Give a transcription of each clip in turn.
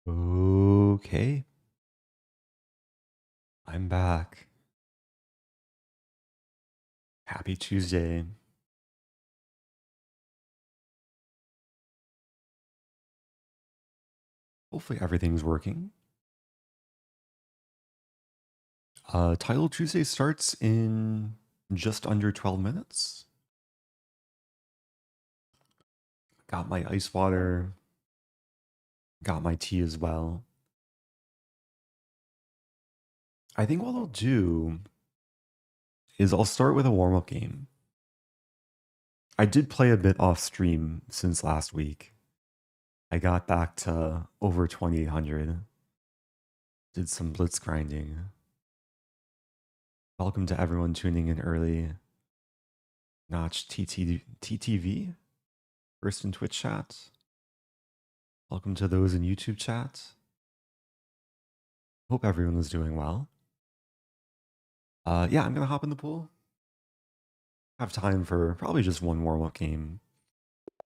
Okay, I'm back. Happy Tuesday. Hopefully everything's working. Title Tuesday starts in just under 12 minutes. Got my ice water. Got my tea as well. I think what I'll do is I'll start with a warm-up game. I did play a bit off stream since last week. I got back to over 2800. Did some blitz grinding. Welcome to everyone tuning in early. Notch TTV, first in Twitch chat. Welcome to those in YouTube chat. Hope everyone is doing well. Yeah, I'm gonna hop in the pool. Have time for probably just one warm-up game.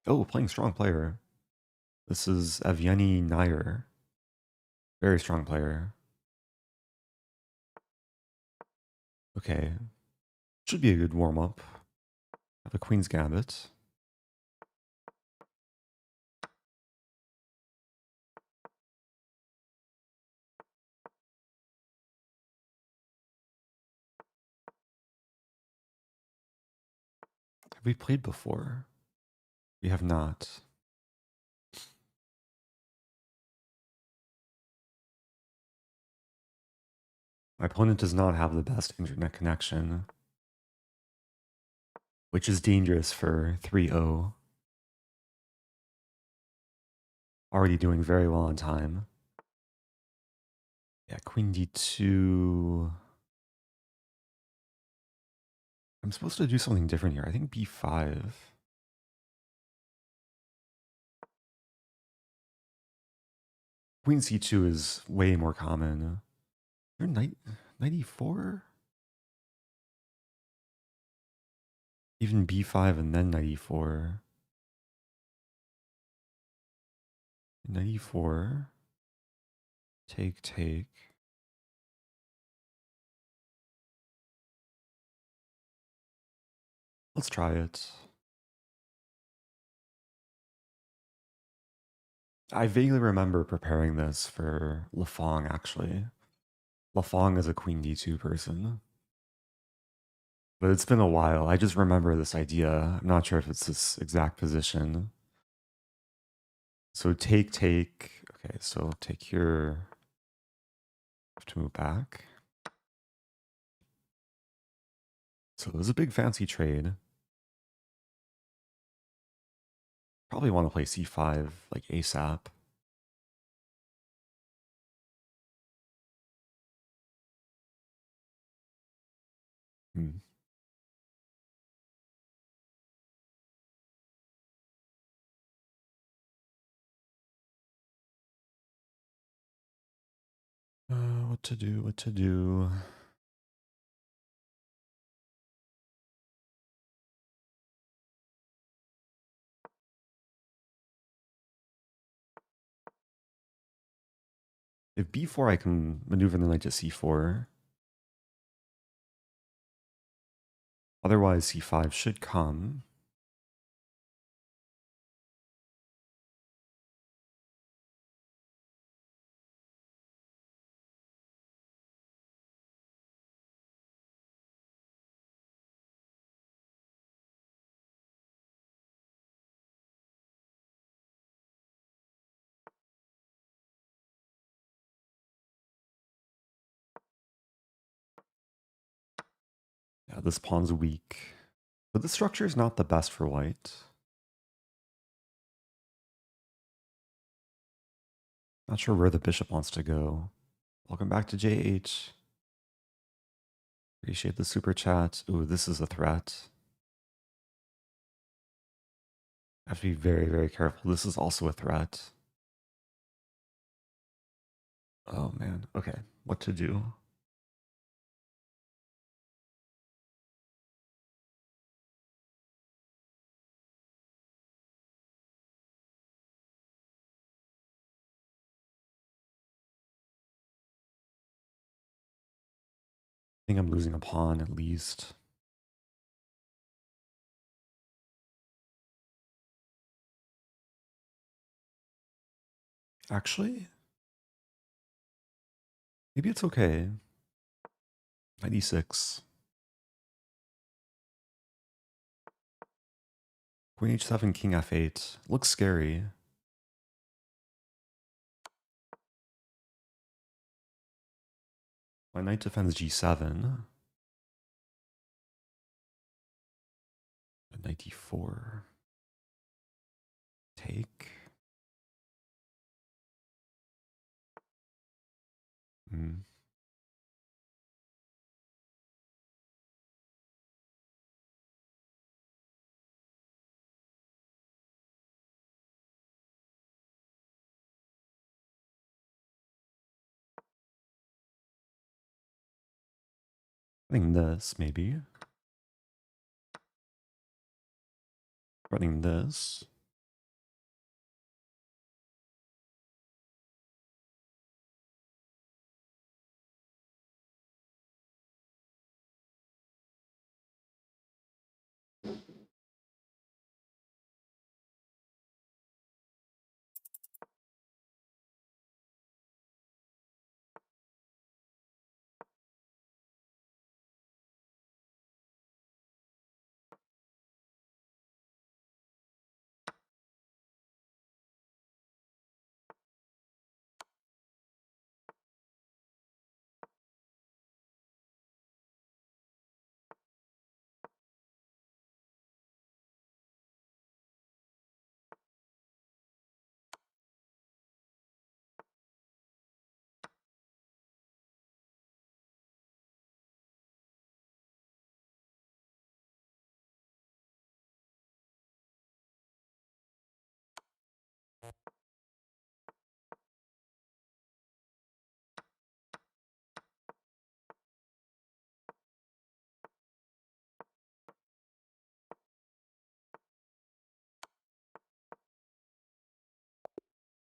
Oh, playing strong player. This is Evgeny Nair. Very strong player. Okay. Should be a good warm-up. Have a Queen's Gambit. Have we played before? We have not. My opponent does not have the best internet connection, which is dangerous for 3-0. Already doing very well on time. Yeah, Queen D2. I'm supposed to do something different here. I think B5. Queen C2 is way more common. You're knight 94? Even B5 and then 94. 94. Take. Let's try it. I vaguely remember preparing this for Lafong, actually. Lafong is a Queen D2 person. But it's been a while. I just remember this idea. I'm not sure if it's this exact position. So take. Okay, so take here. Have to move back. So it was a big fancy trade. Probably want to play C5 like ASAP. What to do? If B4, I can maneuver the knight to C4. Otherwise, C5 should come. Yeah, this pawn's weak. But the structure is not the best for white. Not sure where the bishop wants to go. Welcome back to JH. Appreciate the super chat. Ooh, this is a threat. I have to be very, very careful. This is also a threat. Oh man, okay. What to do? think I'm losing a pawn at least. Actually, maybe it's okay. 96. Queen h7, king f8. Looks scary. My knight defends g7. Knight d4. Take. Hmm. I think this, maybe. Running this.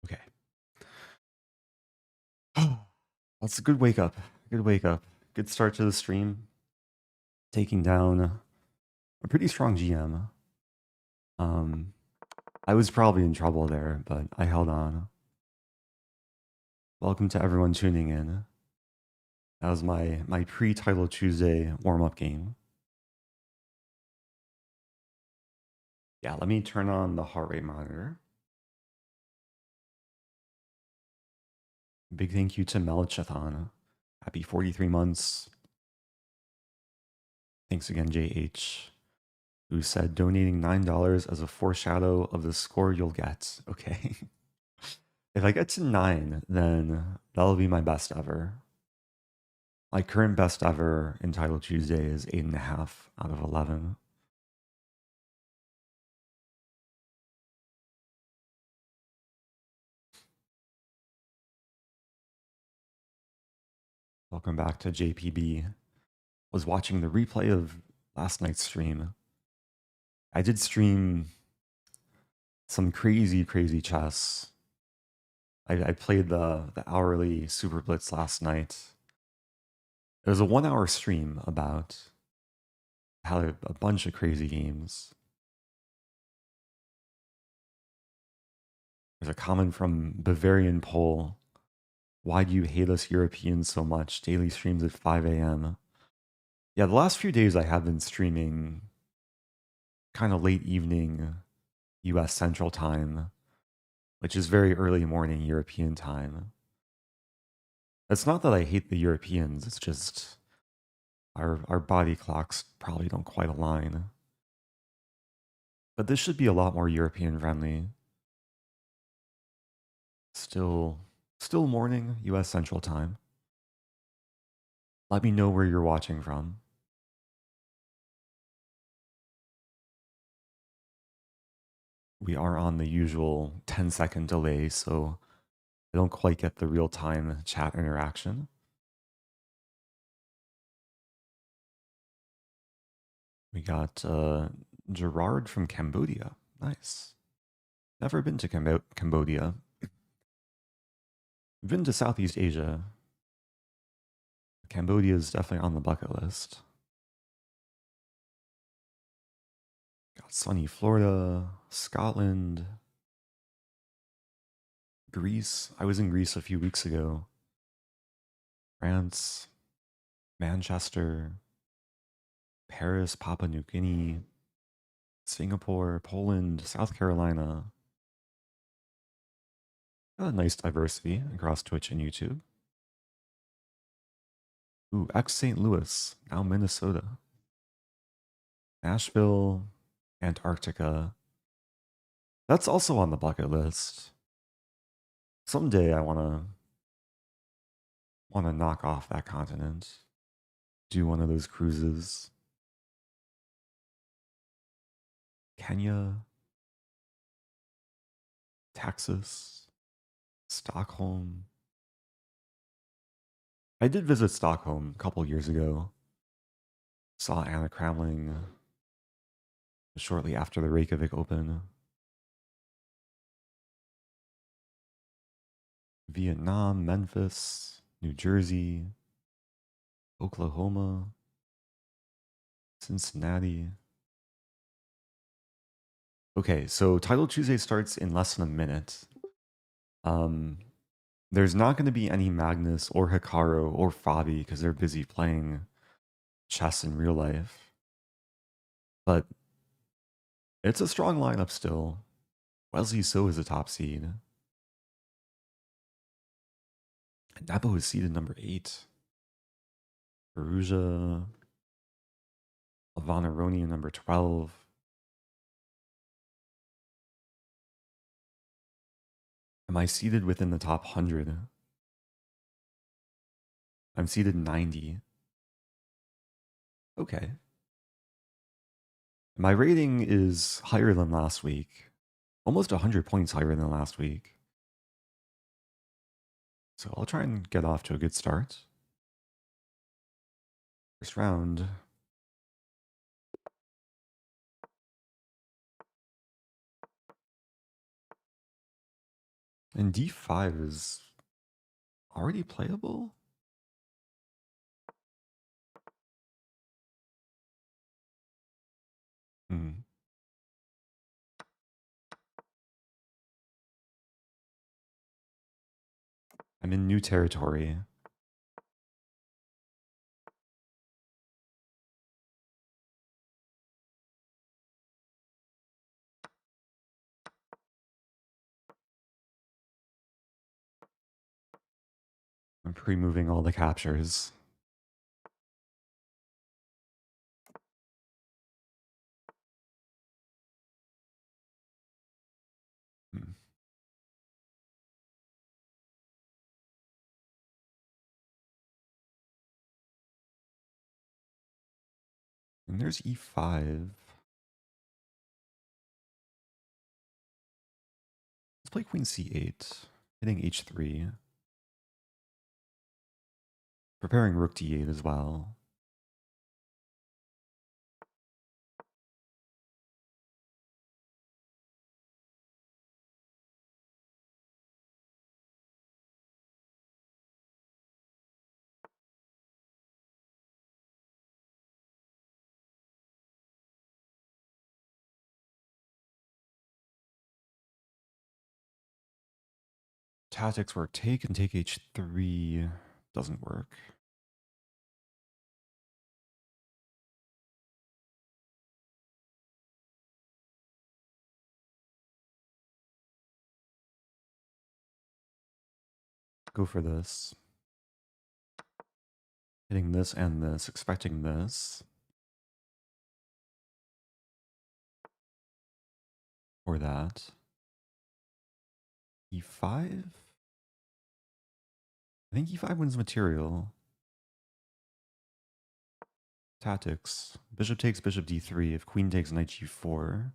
Okay. That's a good wake up. Good wake up. Good start to the stream. Taking down a pretty strong GM. I was probably in trouble there, but I held on. Welcome to everyone tuning in. That was my pre-Title Tuesday warm-up game. Yeah, let me turn on the heart rate monitor. Big thank you to Melchathon. Happy 43 months. Thanks again, JH, who said donating $9 as a foreshadow of the score you'll get. Okay. If I get to 9, then that'll be my best ever. My current best ever in Title Tuesday is 8.5 out of 11. Welcome back to JPB. Was watching the replay of last night's stream. I did stream some crazy chess. I played the hourly Super Blitz last night. It was a 1-hour stream about had a bunch of crazy games. There's a comment from Bavarian Pole. Why do you hate us Europeans so much? Daily streams at 5 a.m. Yeah, the last few days I have been streaming kind of late evening US Central Time, which is very early morning European time. It's not that I hate the Europeans, it's just our body clocks probably don't quite align. But this should be a lot more European friendly. Still morning US Central Time. Let me know where you're watching from. We are on the usual 10-second delay, so I don't quite get the real-time chat interaction. We got Gerard from Cambodia. Nice. Never been to Cambodia. Been to Southeast Asia. Cambodia is definitely on the bucket list. Got sunny Florida, Scotland, Greece. I was in Greece a few weeks ago. France, Manchester, Paris, Papua New Guinea, Singapore, Poland, South Carolina. Got a nice diversity across Twitch and YouTube. Ooh, ex St. Louis, now Minnesota. Nashville, Antarctica. That's also on the bucket list. Someday I wanna knock off that continent. Do one of those cruises. Kenya, Texas, Stockholm. I did visit Stockholm a couple years ago. Saw Anna Kramling shortly after the Reykjavik Open. Vietnam, Memphis, New Jersey, Oklahoma, Cincinnati. Okay, so Title Tuesday starts in less than a minute. There's not going to be any Magnus or Hikaru or Fabi because they're busy playing chess in real life. But it's a strong lineup still. Wesley So is a top seed. Napo is seeded number 8. Perugia. Ivana Ronian number 12. Am I seated within the top 100? I'm seated 90. Okay. My rating is higher than last week. Almost 100 points higher than last week. So I'll try and get off to a good start. First round. And d5 is already playable? Hmm. I'm in new territory. I'm pre-moving all the captures. Hmm. And there's e5. Let's play queen c8, hitting h3. Preparing rook d8 as well. Tactics where take and take h3 doesn't work. Go for this. Hitting this and this, expecting this. Or that. e5? I think e5 wins material. Tactics. Bishop takes bishop d3 if queen takes knight g4.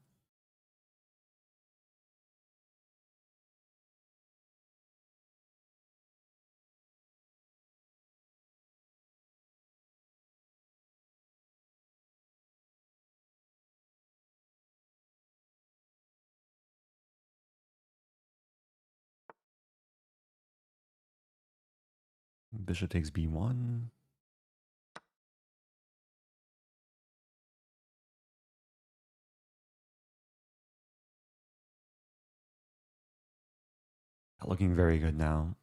Bishop takes b1. Looking very good now.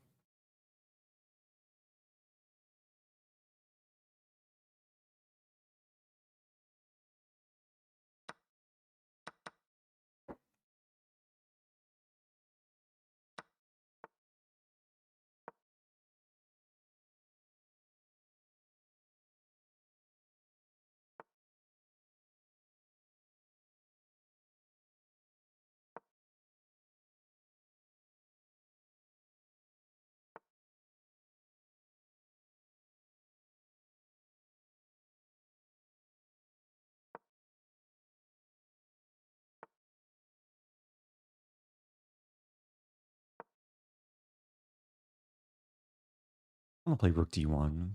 I'm gonna play rook d1.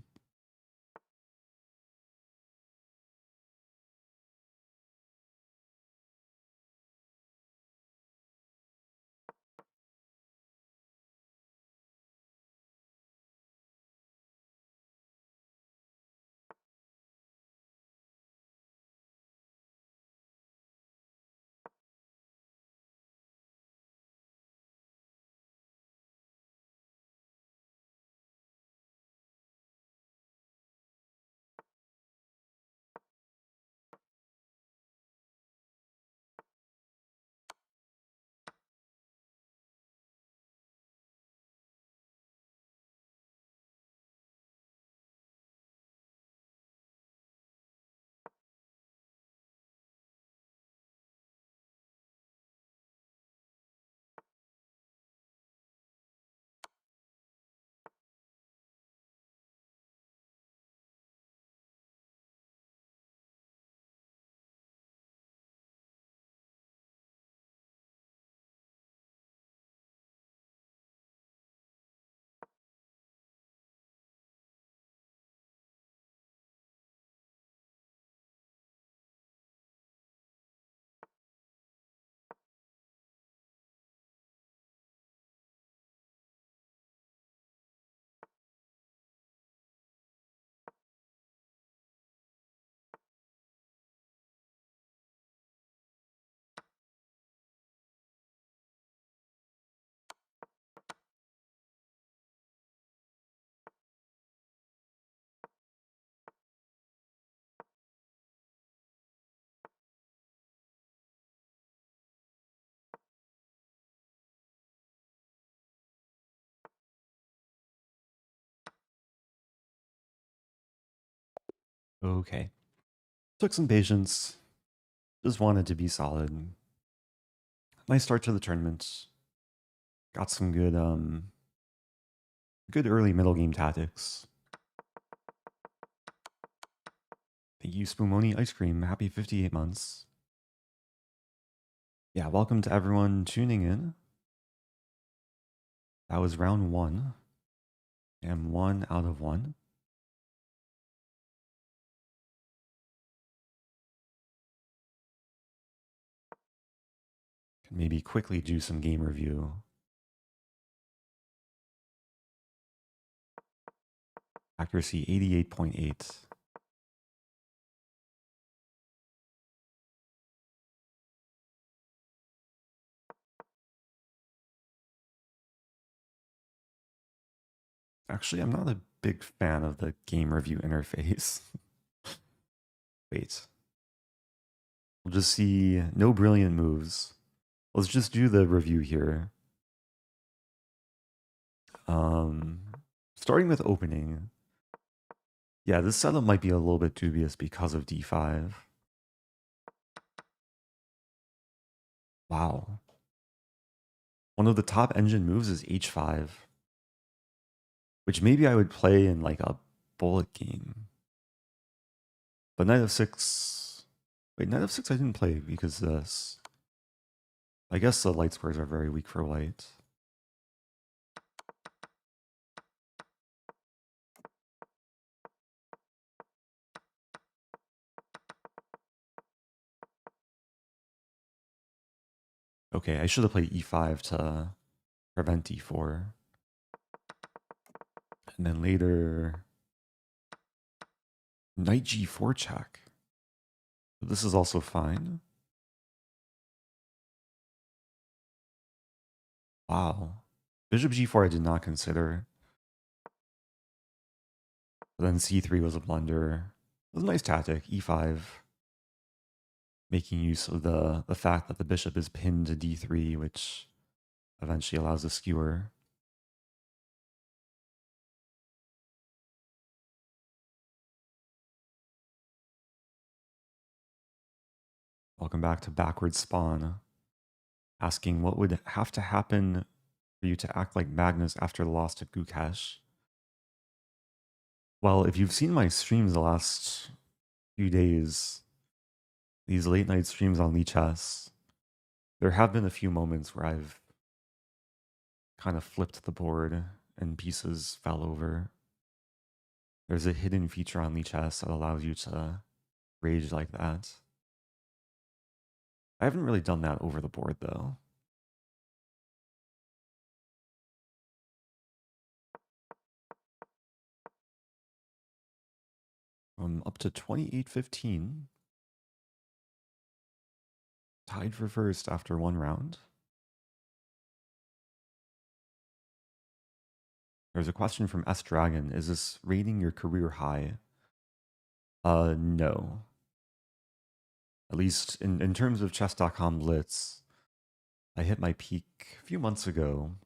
Okay. Took some patience. Just wanted to be solid. Nice start to the tournament. Got some good early middle game tactics. Thank you, Spumoni Ice Cream. Happy 58 months. Yeah, welcome to everyone tuning in. That was round 1. And 1 out of 1. Can maybe quickly do some game review. Accuracy 88.8. Actually, I'm not a big fan of the game review interface. Wait. We'll just see no brilliant moves. Let's just do the review here. Starting with opening. Yeah, this setup might be a little bit dubious because of d5. Wow. One of the top engine moves is h5. Which maybe I would play in like a bullet game. But knight of 6... Wait, knight of 6 I didn't play because this. I guess the light squares are very weak for white. Okay, I should have played e5 to prevent d4. And then later, knight g4 check. This is also fine. Wow. Bishop g4 I did not consider. But then c3 was a blunder. It was a nice tactic, e5. Making use of the fact that the bishop is pinned to d3, which eventually allows a skewer. Welcome back to Backward Spawn. Asking what would have to happen for you to act like Magnus after the loss to Gukesh. Well, if you've seen my streams the last few days, these late night streams on Chess, there have been a few moments where I've kind of flipped the board and pieces fell over. There's a hidden feature on Chess that allows you to rage like that. I haven't really done that over the board though. I'm up to 28-15. Tied for first after one round. There's a question from S Dragon. Is this rating your career high? No. At least in terms of chess.com Blitz, I hit my peak a few months ago.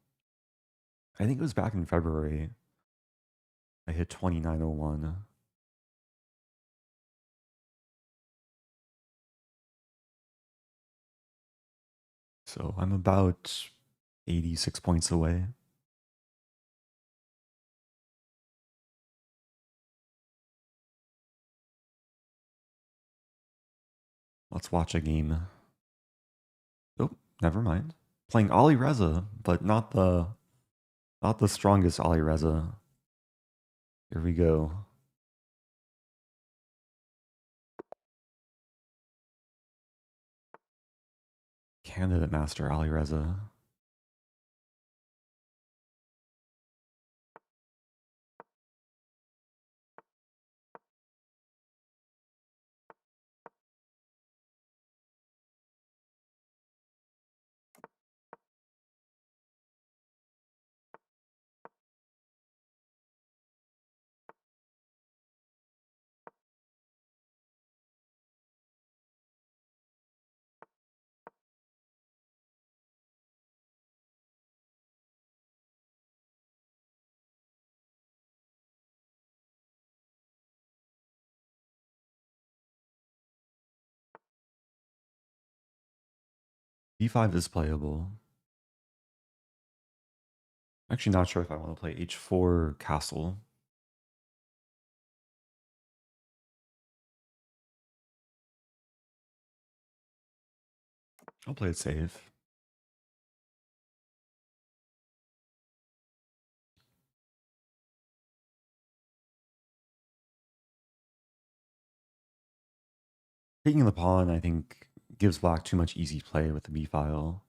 I think it was back in February. I hit 2901. So I'm about 86 points away. Let's watch a game. Oh, never mind. Playing Alireza, but not the strongest Alireza. Here we go. Candidate Master Alireza. B5 is playable. Actually not sure if I want to play H4 castle. I'll play it safe. Taking the pawn, I think, gives black too much easy play with the B file.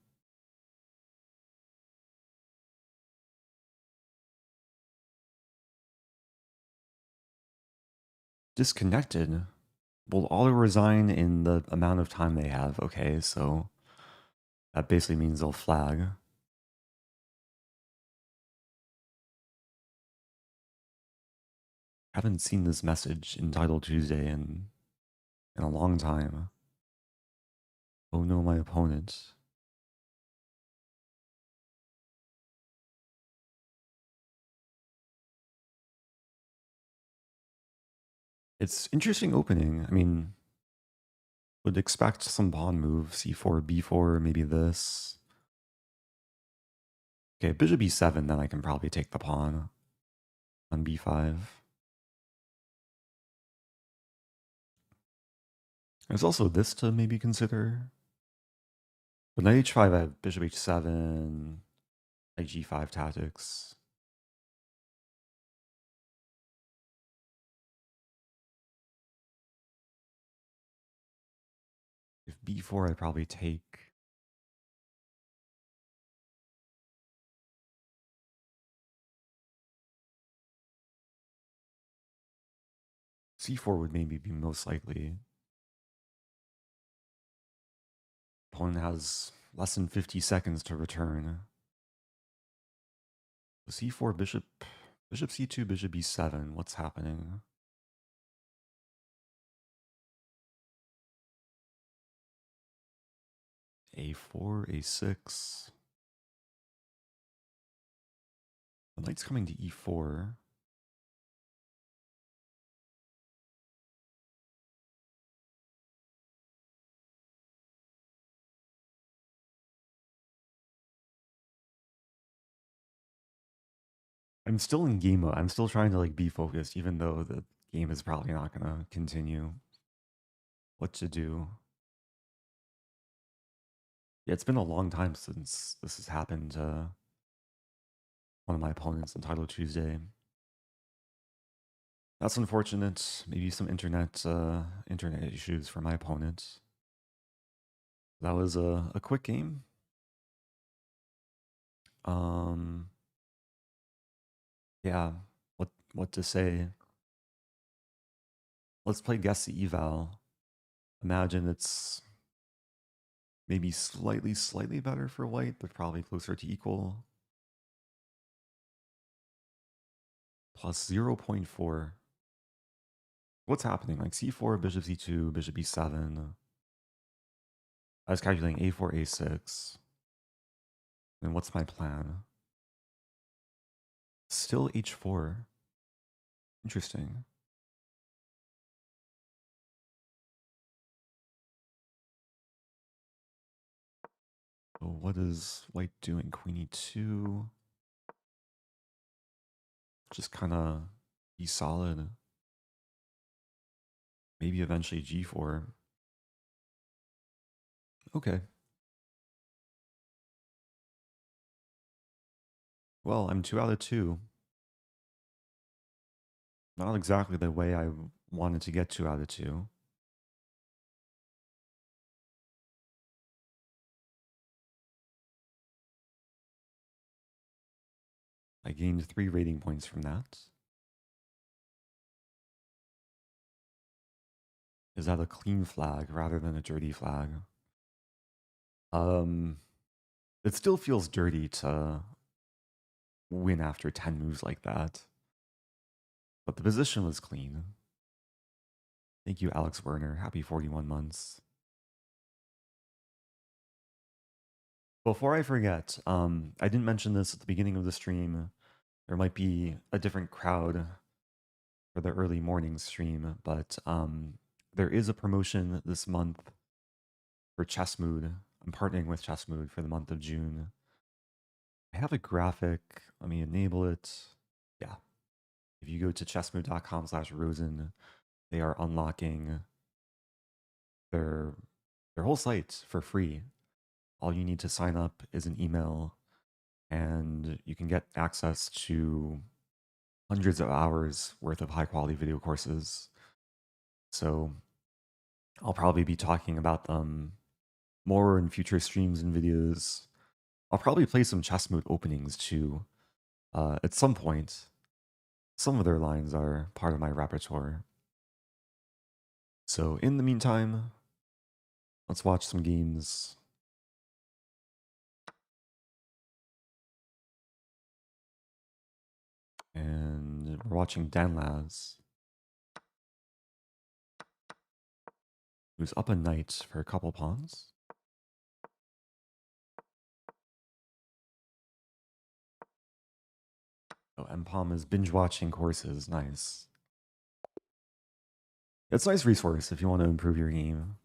Disconnected. Will auto resign in the amount of time they have. Okay, so that basically means they'll flag. Haven't seen this message in Title Tuesday in a long time. Oh no, my opponent. It's interesting opening. I mean, would expect some pawn move, c4, b4, maybe this. Okay, bishop b7, then I can probably take the pawn on b5. There's also this to maybe consider. But knight h5, I have bishop h7, knight g5 tactics. If b4, I probably take. c4 would maybe be most likely. Opponent has less than 50 seconds to return. C4, bishop C2, bishop B7. What's happening? A4, A6. The knight's coming to E4. I'm still in game mode. I'm still trying to like be focused, even though the game is probably not gonna continue. What to do? Yeah, it's been a long time since this has happened to one of my opponents in Title Tuesday. That's unfortunate. Maybe some internet issues for my opponent. That was a quick game. Yeah, what to say? Let's play guess the eval. Imagine it's maybe slightly better for white, but probably closer to equal. Plus 0.4. What's happening? Like C4, bishop C2, bishop B7. I was calculating A4, A6. And what's my plan? Still H4. Interesting. So what is white doing? Queen E2. Just kind of be solid. Maybe eventually G4. Okay. Well, I'm 2 out of 2. Not exactly the way I wanted to get 2 out of 2. I gained 3 rating points from that. Is that a clean flag rather than a dirty flag? It still feels dirty to win after 10 moves like that. But the position was clean. Thank you, Alex Werner. Happy 41 months. Before I forget, I didn't mention this at the beginning of the stream. There might be a different crowd for the early morning stream, but there is a promotion this month for ChessMood. I'm partnering with ChessMood for the month of June. I have a graphic. Let me enable it. Yeah. If you go to chessmood.com/Rosen, they are unlocking their whole site for free. All you need to sign up is an email, and you can get access to hundreds of hours worth of high quality video courses. So I'll probably be talking about them more in future streams and videos. I'll probably play some ChessMood openings too at some point. Some of their lines are part of my repertoire. So in the meantime, let's watch some games. And we're watching Danlaz, who's up a knight for a couple pawns. Oh, Mpom is binge watching courses. Nice. It's a nice resource if you want to improve your game.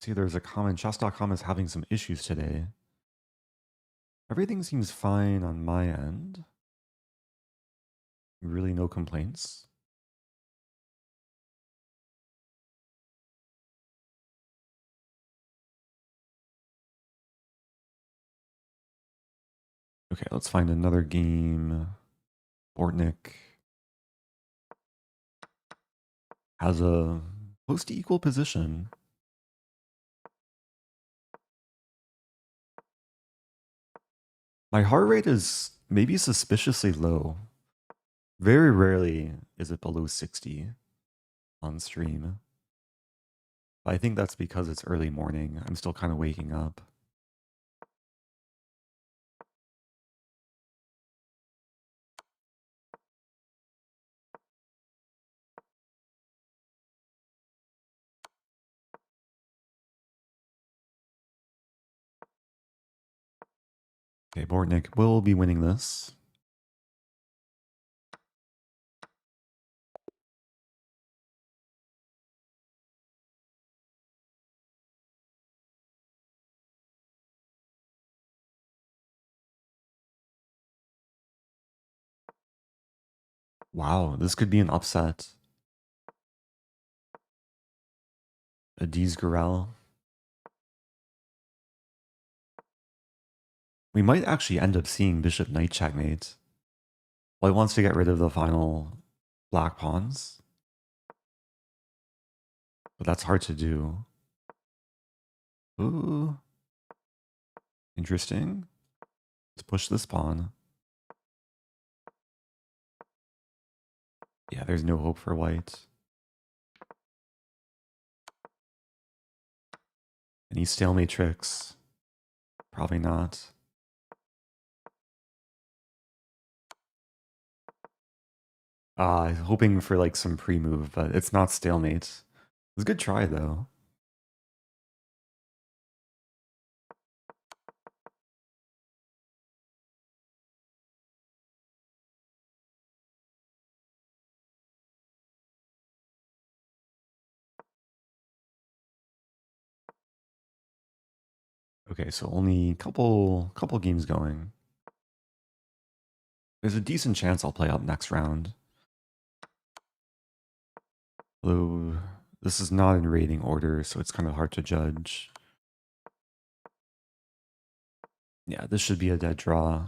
See, there's a comment. Chess.com is having some issues today. Everything seems fine on my end. Really no complaints. Okay, let's find another game. Bortnik has a close to equal position. My heart rate is maybe suspiciously low. Very rarely is it below 60 on stream. I think that's because it's early morning. I'm still kind of waking up. Okay, Bortnik will be winning this. Wow, this could be an upset. A D's Gurel. We might actually end up seeing Bishop Knight checkmate. Well, he wants to get rid of the final black pawns. But that's hard to do. Ooh. Interesting. Let's push this pawn. Yeah, there's no hope for white. Any stalemate tricks? Probably not. Hoping for like some pre-move, but it's not stalemate. It's a good try though. Okay, so only a couple games going. There's a decent chance I'll play up next round. Although this is not in rating order, so it's kind of hard to judge. Yeah, this should be a dead draw.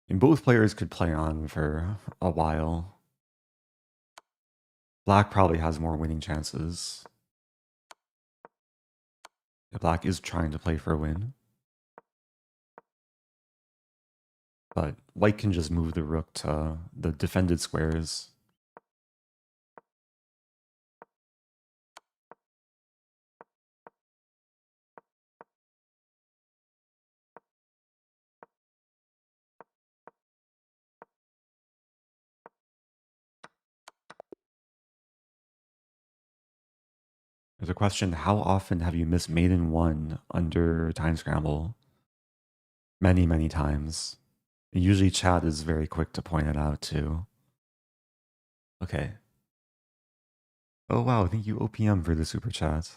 And both players could play on for a while. Black probably has more winning chances. Black is trying to play for a win. But white can just move the rook to the defended squares. There's a question, how often have you missed mate in one under time scramble? Many, many times. And usually chat is very quick to point it out too. Okay. Oh wow, thank you OPM for the super chat.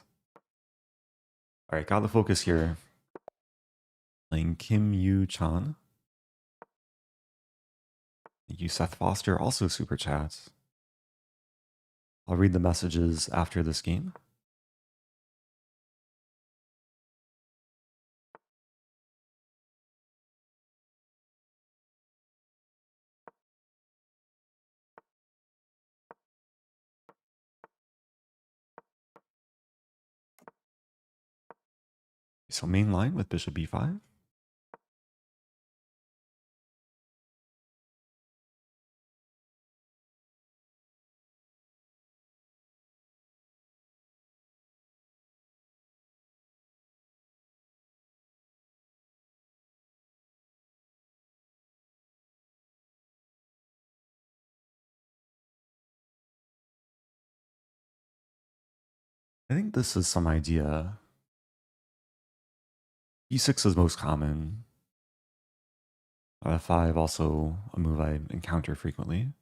Alright, got the focus here. Playing Kim Yu Chan. Thank you, Seth Foster, also super chat. I'll read the messages after this game. So main line with bishop b5. I think this is some idea. e6 is most common. f5 also a move I encounter frequently.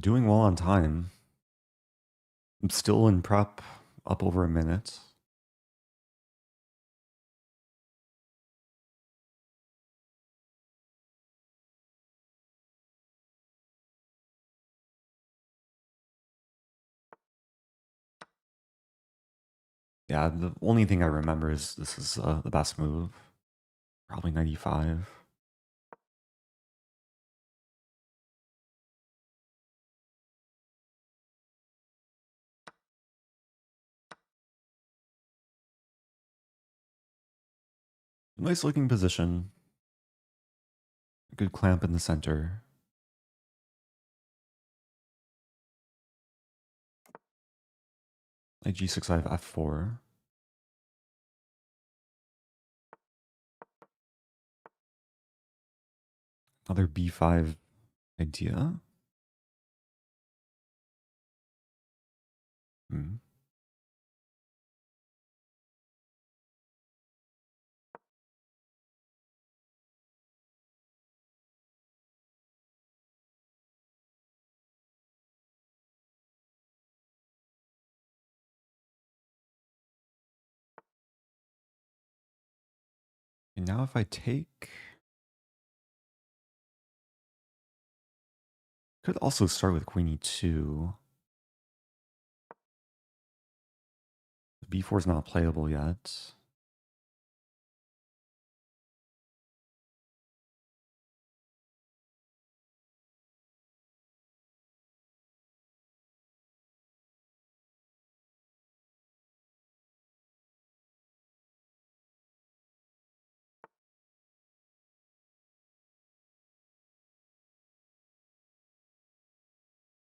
Doing well on time. I'm still in prep, up over a minute. Yeah, the only thing I remember is this is the best move. Probably 95. Nice looking position. A good clamp in the center. Knight g6, f4. Another b5 idea. Hmm. And now if I take... Could also start with queen e2. b4 is not playable yet.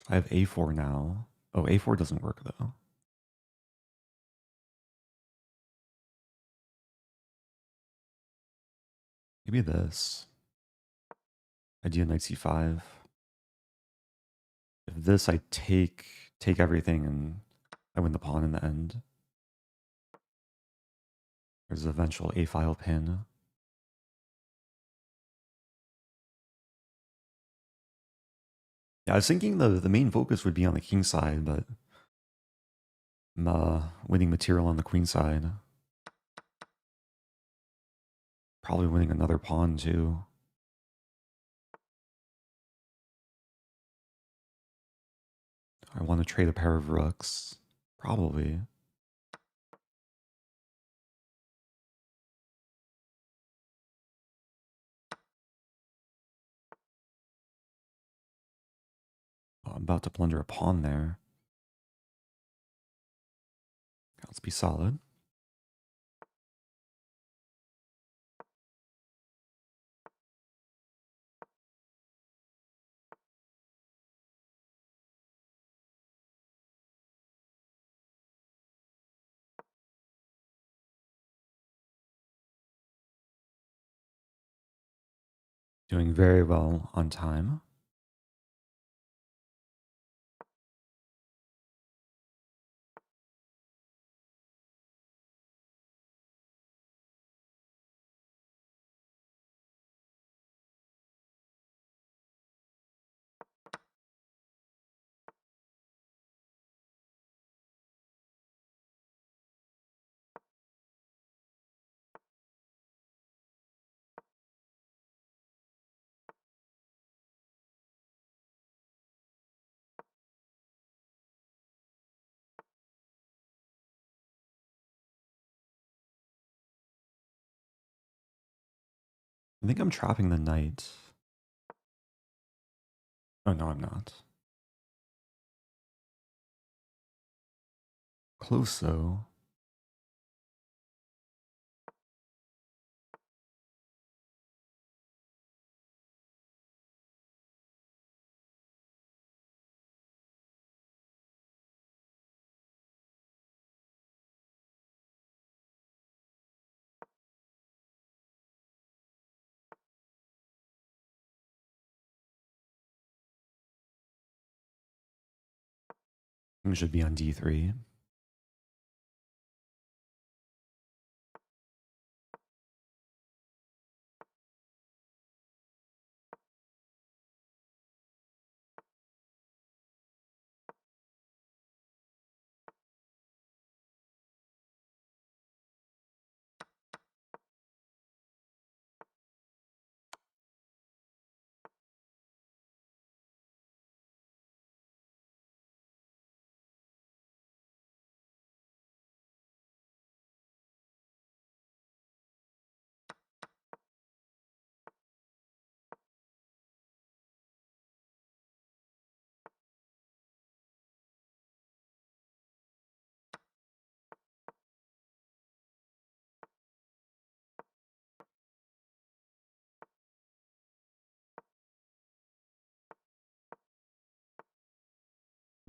I have a4 now. Oh, a4 doesn't work though. Maybe this. Idea knight c5. If this, I take everything and I win the pawn in the end. There's the eventual a-file pin. Yeah, I was thinking the main focus would be on the king side, but I'm winning material on the queen side. Probably winning another pawn too. I want to trade a pair of rooks. Probably. Oh, I'm about to plunder a pawn there. Let's be solid. Doing very well on time. I think I'm trapping the knight. Oh, no, I'm not. Close, though. We should be on d3.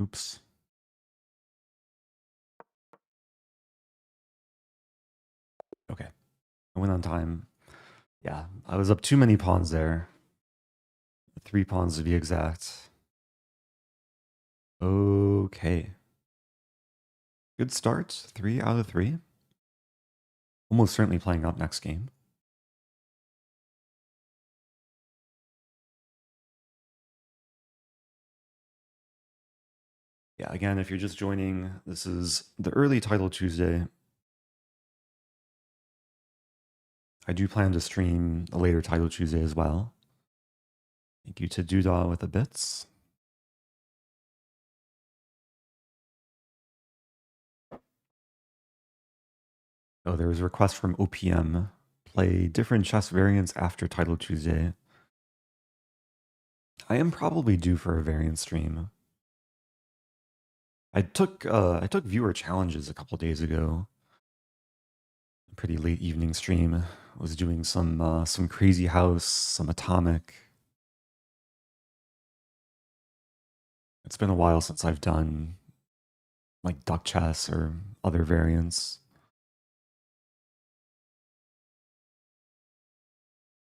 Oops. Okay. I went on time. Yeah, I was up too many pawns there. 3 pawns to be exact. Okay. Good start. 3 out of 3. Almost certainly playing up next game. Yeah, again, if you're just joining, this is the early Title Tuesday. I do plan to stream a later Title Tuesday as well. Thank you to Doodah with the bits. Oh, there was a request from OPM. Play different chess variants after Title Tuesday. I am probably due for a variant stream. I took viewer challenges a couple days ago. A pretty late evening stream. Was doing some crazy house, some atomic. It's been a while since I've done like duck chess or other variants.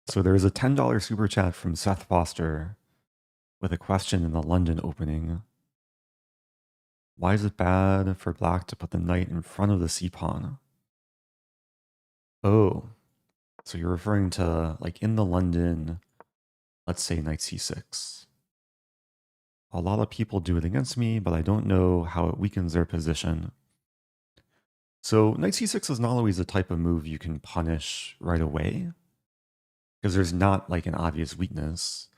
So there is a $10 super chat from Seth Foster with a question in the London opening. Why is it bad for black to put the knight in front of the c-pawn? Oh, so you're referring to like in the London, let's say knight c6. A lot of people do it against me, but I don't know how it weakens their position. So knight c6 is not always the type of move you can punish right away, because there's not like an obvious weakness.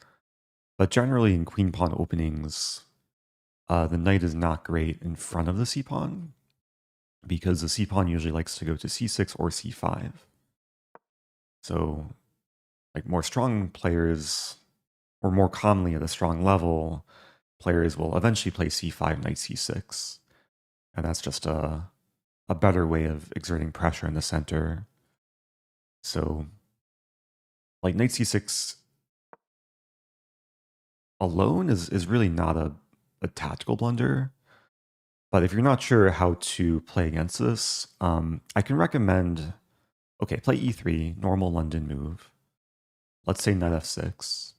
But generally in queen pawn openings, the knight is not great in front of the c-pawn, because the c-pawn usually likes to go to c6 or c5. So like more strong players, or more commonly at a strong level, players will eventually play c5, knight c6. And that's just a better way of exerting pressure in the center. So like knight c6 alone is really not a tactical blunder. But if you're not sure how to play against this, I can recommend, okay, play e3, normal London move. Let's say knight f6.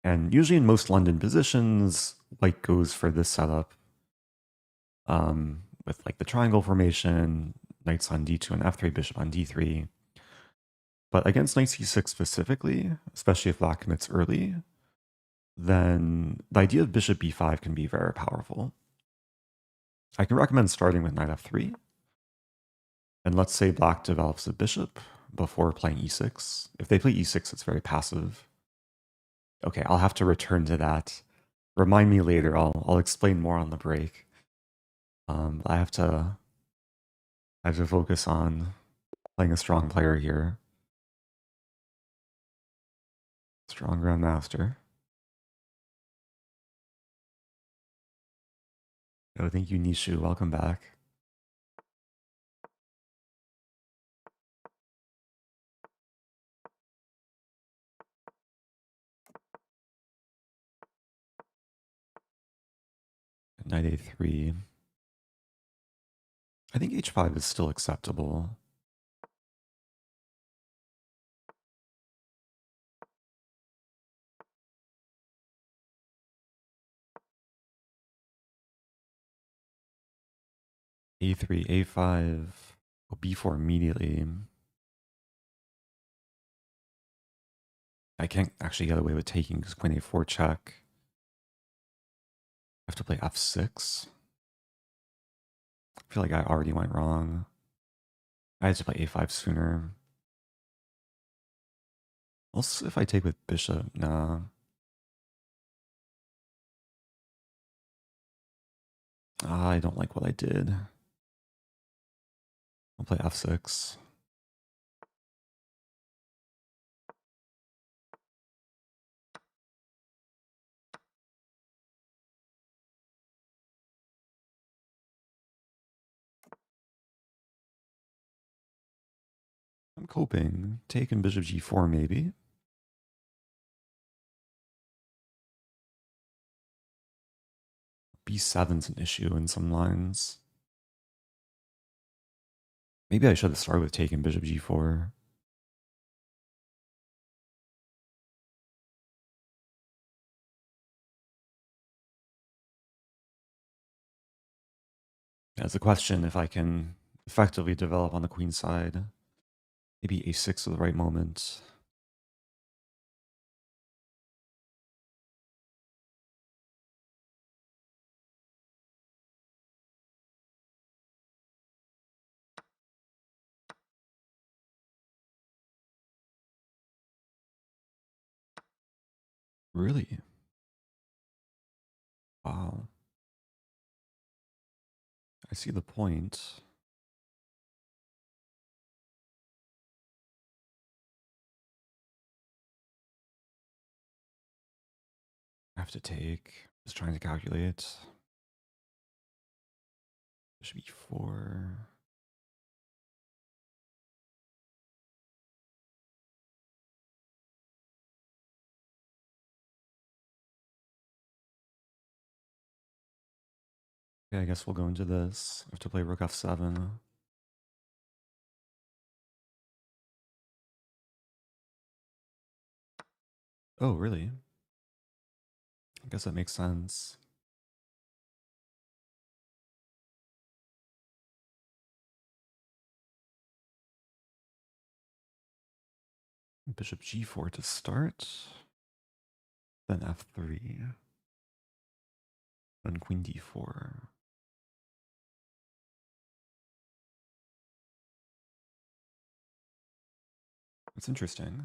And usually in most London positions, white goes for this setup with like the triangle formation, knights on d2 and f3, bishop on d3. But against knight c6 specifically, especially if black commits early, then the idea of bishop b5 can be very powerful. I can recommend starting with knight f3. And let's say black develops a bishop before playing e6. If they play e6, it's very passive. Okay, I'll have to return to that. Remind me later. I'll explain more on the break. I have to focus on playing a strong player here. Strong grandmaster. Oh, thank you, Nishu. Welcome back. Knight a3. I think h5 is still acceptable. a3, a5, oh, b4 immediately. I can't actually get away with taking because queen a4 check. I have to play f6. I feel like I already went wrong. I had to play a5 sooner. Also, if I take with bishop, nah. I don't like what I did. I'll play f6. I'm coping. Taking bishop g4 maybe. b7's an issue in some lines. Maybe I should have started with taking bishop g4. It's a question if I can effectively develop on the queen side. Maybe a6 is the right moment. Really? Wow. I see the point. I have to take. Just trying to calculate. Bishop e4. Okay, I guess we'll go into this. I have to play rook f7. Oh, really? I guess that makes sense. Bishop g4 to start. Then f3. Then queen d4. It's interesting.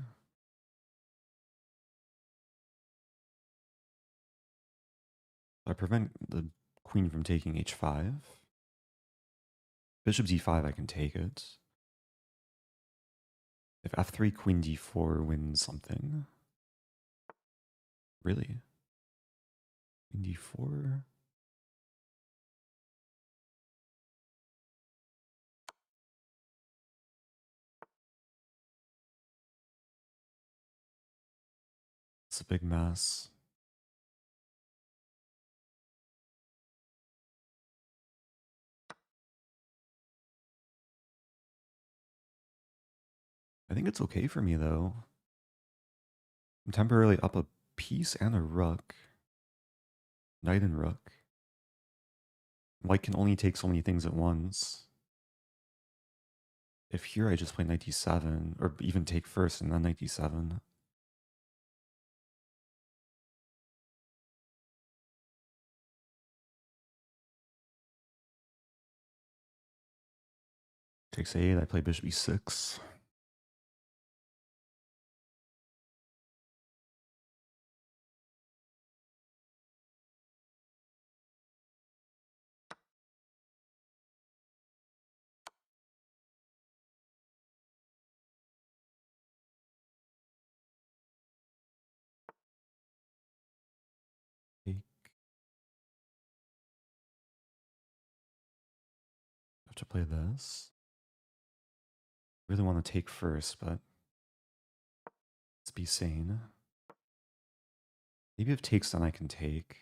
I prevent the queen from taking h5. Bishop d5, I can take it. If f3, queen d4 wins something. Really? Queen d4? It's a big mess. I think it's okay for me, though. I'm temporarily up a piece and a rook. Knight and rook. White can only take so many things at once. If here I just play knight d7, or even take first and then knight d7. Takes 8, I play bishop e6. Take. Have to play this. Really want to take first, but let's be sane. Maybe if takes, then I can take.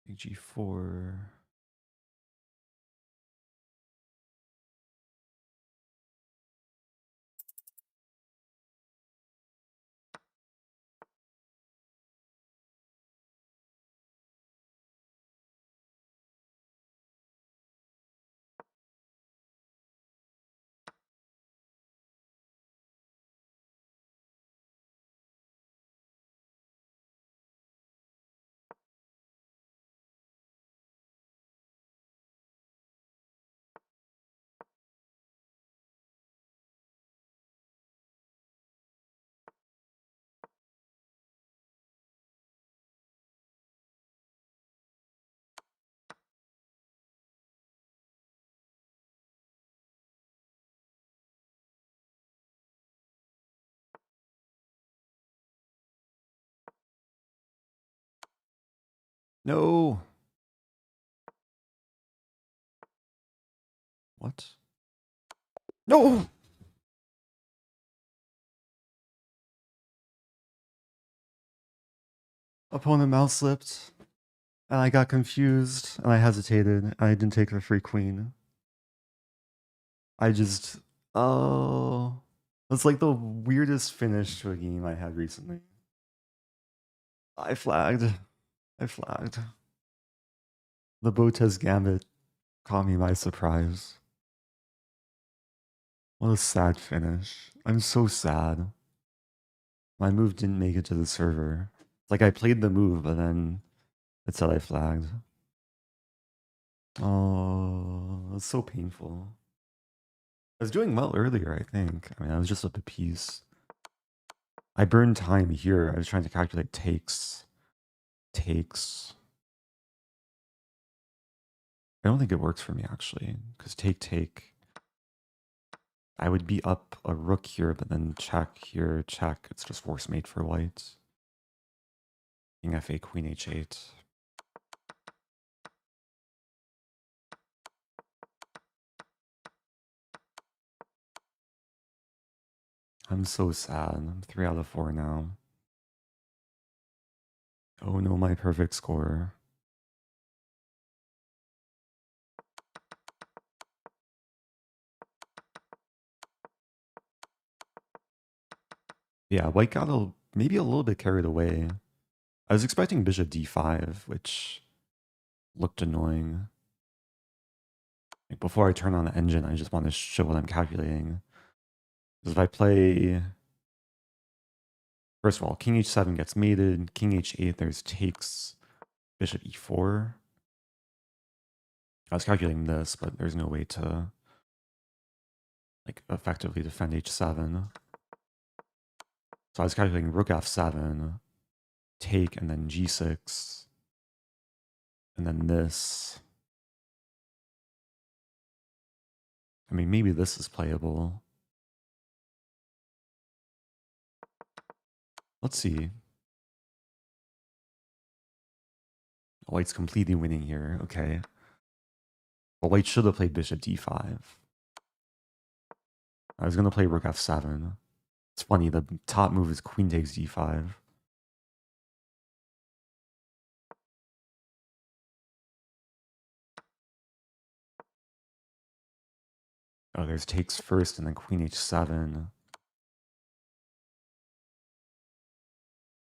Take g4. No. What? No! Opponent mouse slipped. And I got confused. And I hesitated. And I didn't take the free queen. I just... Oh... That's like the weirdest finish to a game I had recently. I flagged. The Botez Gambit caught me by surprise. What a sad finish. I'm so sad. My move didn't make it to the server. Like I played the move, but then it said I flagged. Oh, that's so painful. I was doing well earlier, I think. I mean, I was just up a piece. I burned time here. I was trying to calculate takes. I don't think it works for me, actually. Because take. I would be up a rook here, but then check here, check. It's just force mate for white. King f8, queen h8. I'm so sad. I'm 3 out of 4 now. Oh no, my perfect score. Yeah, white got maybe a little bit carried away. I was expecting bishop d5, which looked annoying. Like before I turn on the engine, I just want to show what I'm calculating. Because if I play... First of all, king h7 gets mated, king h8, there's takes, bishop e4. I was calculating this, but there's no way to like effectively defend h7. So I was calculating rook f7, take, and then g6, and then this. I mean, maybe this is playable. Let's see. White's completely winning here. Okay. But white should have played bishop d5. I was going to play rook f7. It's funny, the top move is queen takes d5. Oh, there's takes first and then queen h7.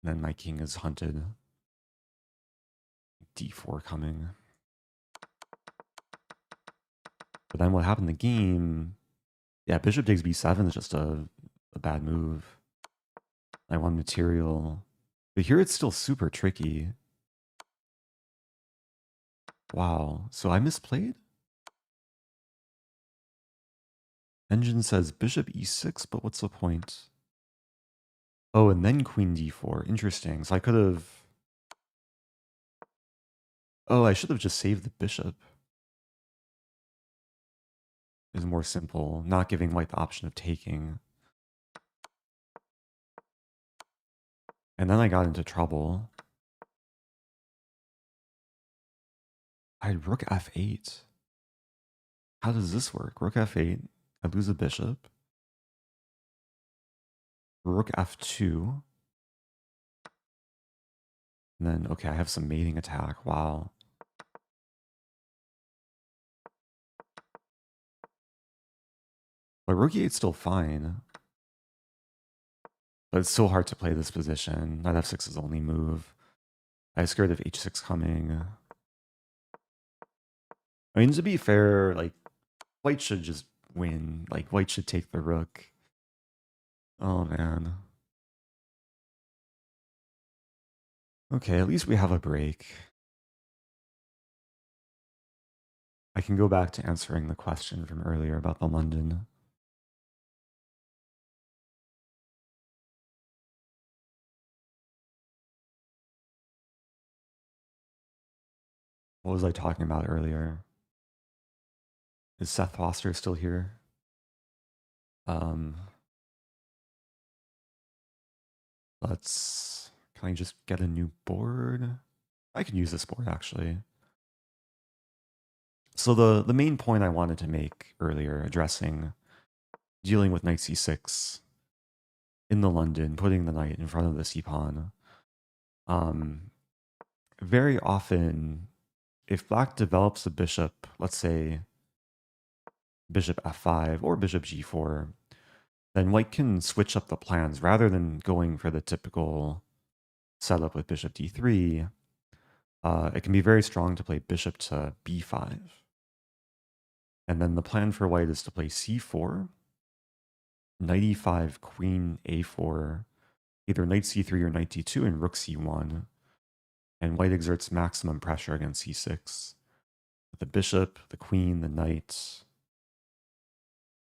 Then my king is hunted. d4 coming. But then what happened in the game... Yeah, bishop takes b7 is just a bad move. I won material. But here it's still super tricky. Wow, so I misplayed? Engine says bishop e6, but what's the point? Oh, and then queen d4. Interesting. So I could have... Oh, I should have just saved the bishop. It's more simple, not giving white the option of taking. And then I got into trouble. I had rook f8. How does this work? Rook f8. I lose a bishop. Rook f2. And then, okay, I have some mating attack. Wow. But rook e8's still fine. But it's so hard to play this position. Knight f6 is the only move. I was scared of h6 coming. I mean, to be fair, like, white should just win. Like, white should take the rook. Oh, man. Okay, at least we have a break. I can go back to answering the question from earlier about the London. What was I talking about earlier? Is Seth Foster still here? Can I just get a new board? I can use this board, actually. So the main point I wanted to make earlier, addressing dealing with knight c6 in the London, putting the knight in front of the c-pawn. Very often, if black develops a bishop, let's say bishop f5 or bishop g4, then white can switch up the plans rather than going for the typical setup with bishop d3. It can be very strong to play bishop to b5. And then the plan for white is to play c4, knight e5, queen a4, either knight c3 or knight d2, and rook c1. And white exerts maximum pressure against c6. With the bishop, the queen, the knight.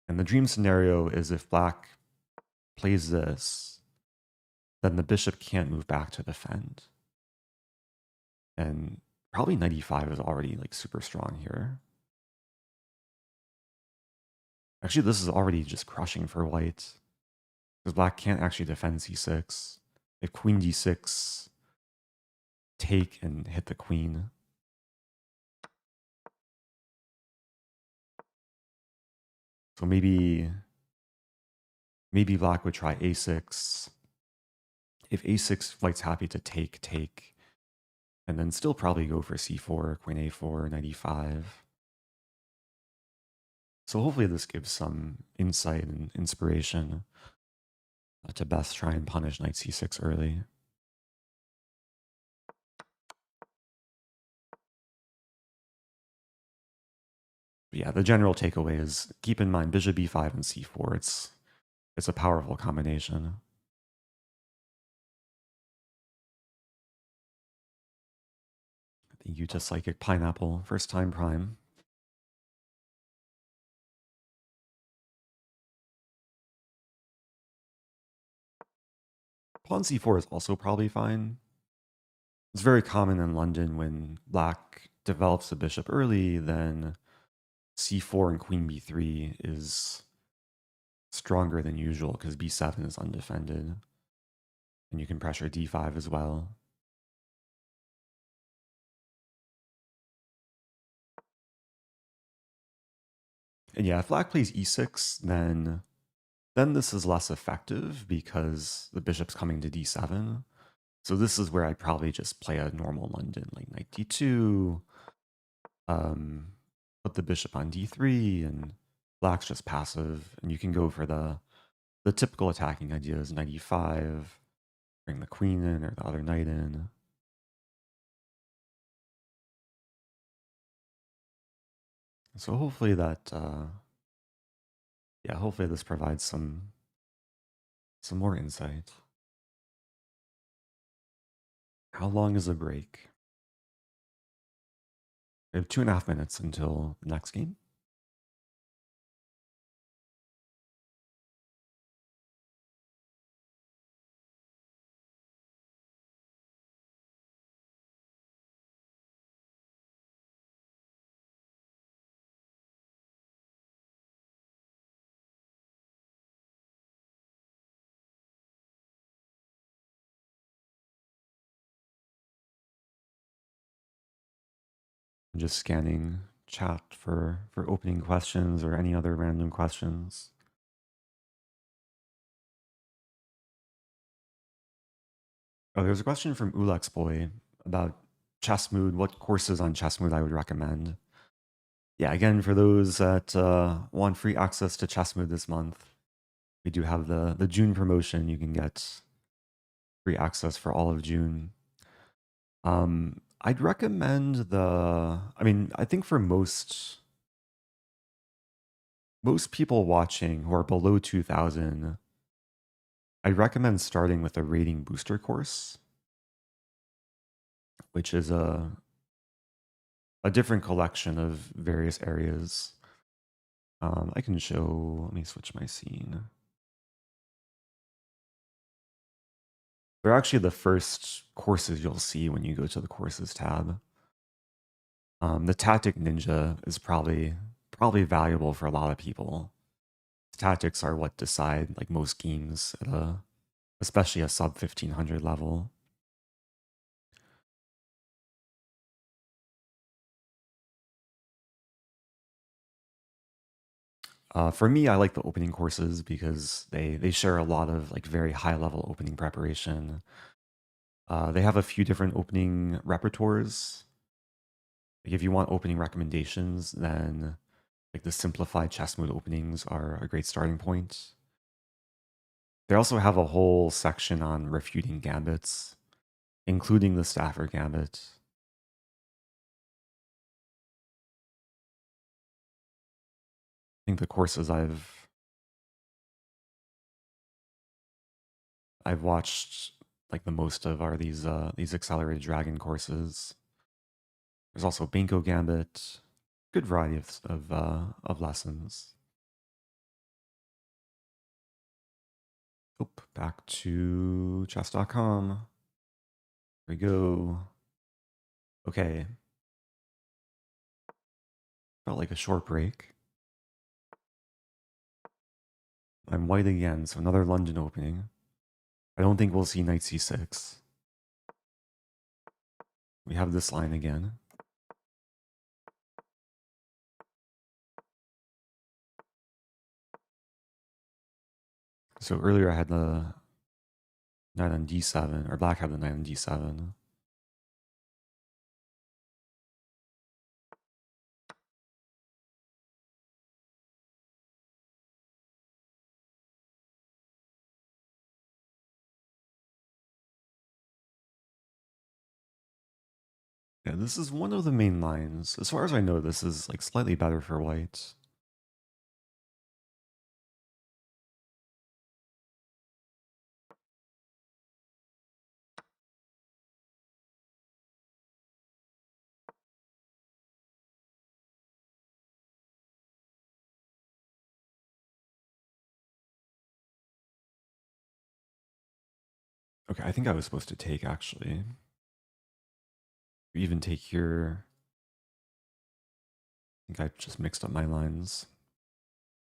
And the dream scenario is if black plays this, then the bishop can't move back to defend. And probably knight e5 is already like super strong here. Actually, this is already just crushing for white, because black can't actually defend c6. If queen d6, take and hit the queen. So maybe black would try a6. If a6, white's happy to take, and then still probably go for c4, queen a4, knight e5. So hopefully this gives some insight and inspiration to best try and punish knight c6 early. But yeah, the general takeaway is keep in mind bishop b5 and c4. It's a powerful combination. Thank you to Psychic Pineapple, first time prime. Pawn c4 is also probably fine. It's very common in London when black develops a bishop early, then c4 and queen b3 is stronger than usual because b7 is undefended. And you can pressure d5 as well. And yeah, if black plays e6, then this is less effective because the bishop's coming to d7. So this is where I'd probably just play a normal London, like knight d2, put the bishop on d3, and black's just passive. And you can go for the typical attacking ideas, knight e5, bring the queen in or the other knight in. So hopefully that, yeah, hopefully this provides some more insight. How long is the break? We have 2.5 minutes until the next game. I'm just scanning chat for opening questions or any other random questions. Oh, there's a question from Ulex Boy about ChessMood, what courses on ChessMood I would recommend. Yeah, again, for those that want free access to ChessMood this month, we do have the June promotion. You can get free access for all of June. I'd recommend I think for most people watching who are below 2,000, I recommend starting with a rating booster course, which is a different collection of various areas. I can show, let me switch my scene. They're actually the first courses you'll see when you go to the courses tab. The Tactic Ninja is probably valuable for a lot of people. Tactics are what decide like most games at especially a sub 1500 level. For me, I like the opening courses because they share a lot of like very high level opening preparation. They have a few different opening repertoires. Like if you want opening recommendations, then like the simplified ChessMood openings are a great starting point. They also have a whole section on refuting gambits, including the Stafford Gambit. I think the courses I've watched like the most of are these accelerated dragon courses. There's also Bingo Gambit, good variety of lessons. Oh, back to chess.com. Here we go. Okay. Felt like a short break. I'm white again, so another London opening. I don't think we'll see knight c6. We have this line again. So earlier I had the knight on d7, or black had the knight on d7. Yeah, this is one of the main lines. As far as I know, this is like slightly better for white. Okay, I think I was supposed to take actually. Or even take here. I think I just mixed up my lines.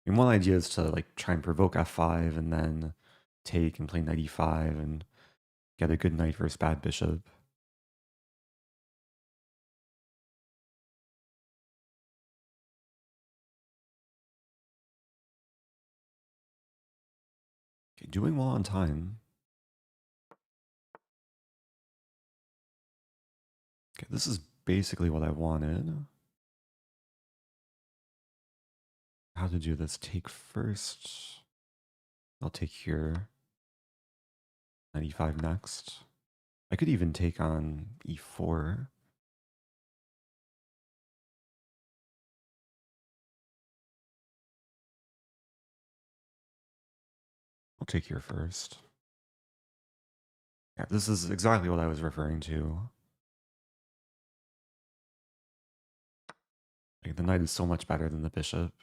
I mean, one idea is to like try and provoke f5 and then take and play knight e5 and get a good knight versus bad bishop. Okay, doing well on time. Okay, this is basically what I wanted. How to do this? Take first. I'll take here. Knight e5 next. I could even take on e4. I'll take here first. Yeah, this is exactly what I was referring to. Like, the knight is so much better than the bishop.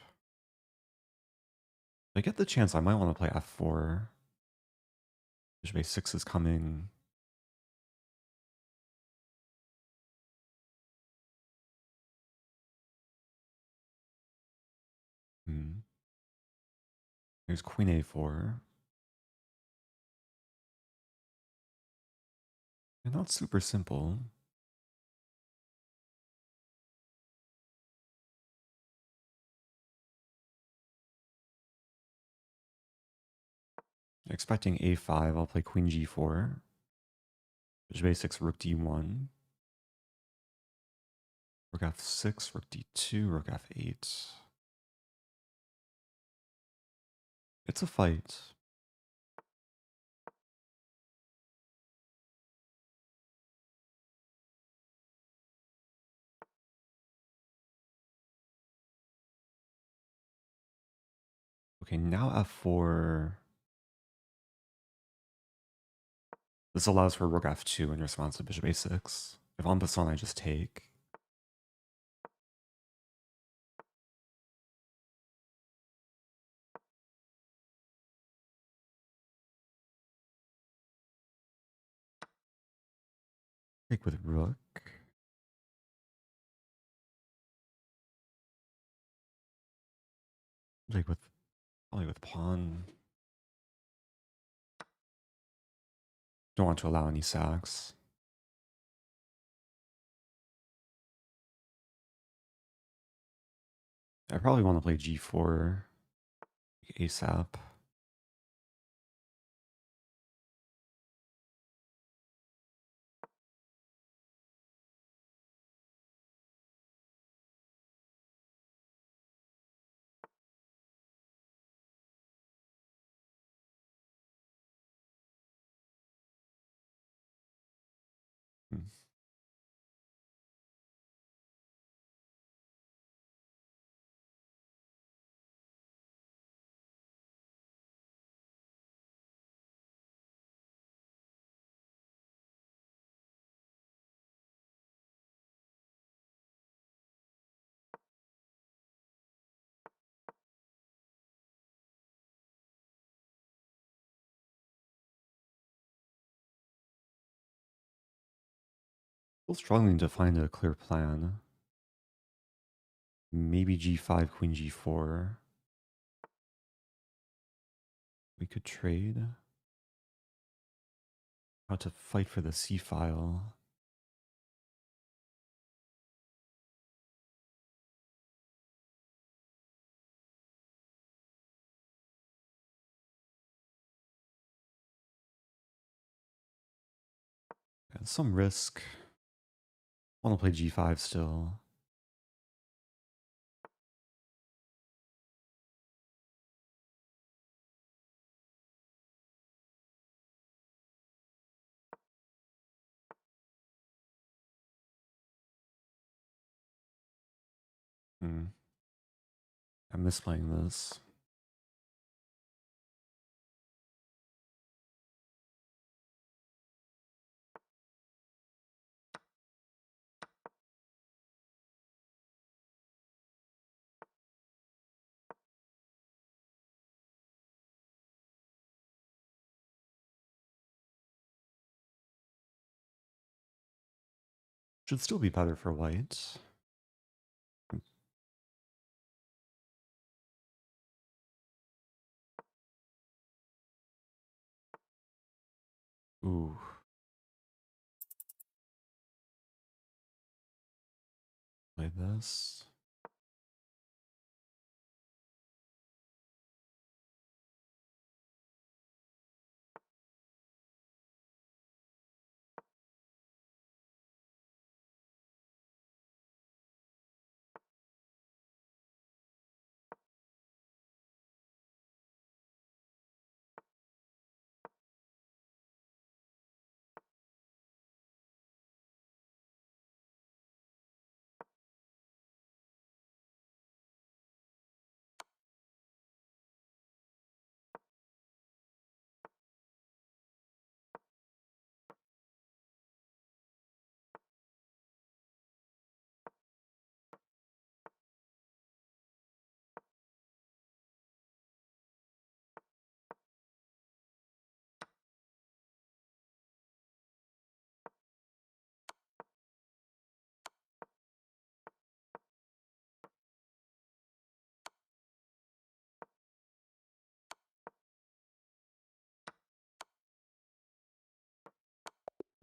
If I get the chance, I might want to play f4. Bishop a6 is coming. Here's queen a4. And not super simple. Expecting a5, I'll play queen g4. Bishop a6, rook d1. Rook f6, rook d2, rook f8. It's a fight. Okay, now f4. This allows for rook f2 in response to bishop a6. If en passant, I just take. Take with rook. Take with, probably with pawn. Don't want to allow any sacks. I probably want to play g4. like ASAP. Still struggling to find a clear plan. Maybe g5, queen g4. We could trade. How to fight for the c file. And some risk. I want to play g5 still. I'm misplaying this. Should still be better for white. Ooh. Play this.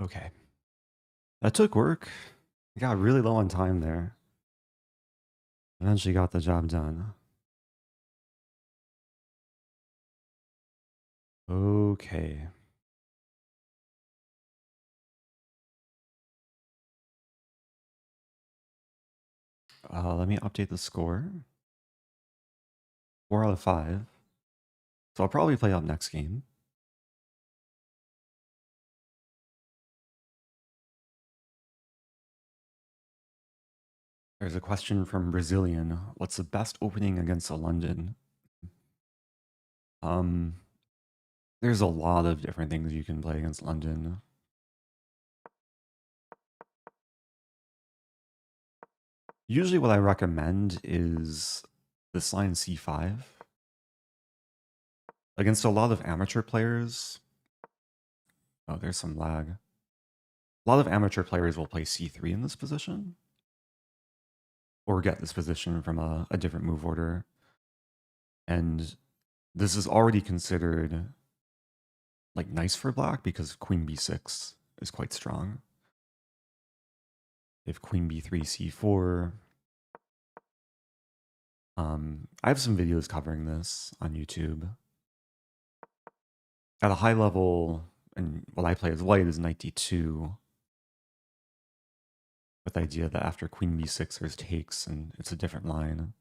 Okay. That took work. I got really low on time there. Eventually got the job done. Okay. Let me update the score. 4 out of 5. So I'll probably play up next game. There's a question from Brazilian. What's the best opening against a London? There's a lot of different things you can play against London. Usually what I recommend is this line c5. Against a lot of amateur players... Oh, there's some lag. A lot of amateur players will play c3 in this position. Or get this position from a different move order. And this is already considered like nice for black because queen b6 is quite strong. If queen b3, c4, I have some videos covering this on YouTube. At a high level, and what I play as white is knight d2, with the idea that after queen b6 there's takes and it's a different line.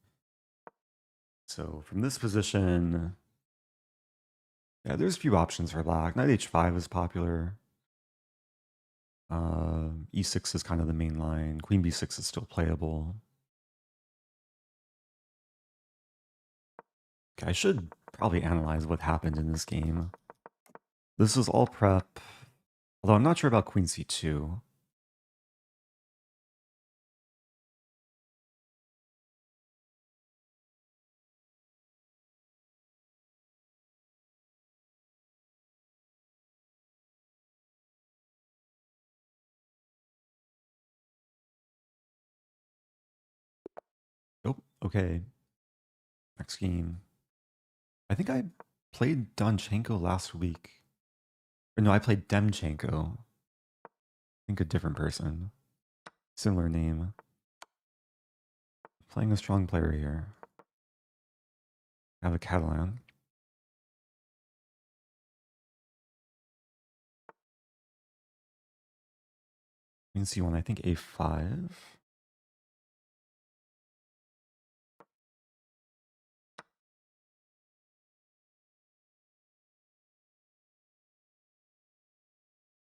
So from this position, yeah, there's a few options for black. Knight h5 is popular. E6 is kind of the main line. Queen b6 is still playable. Okay, I should probably analyze what happened in this game. This was all prep, although I'm not sure about queen c2. Oh, okay. Next game. I think I played Donchenko last week. Or no, I played Demchenko. I think a different person. Similar name. Playing a strong player here. I have a Catalan. Queen c1, I think a5.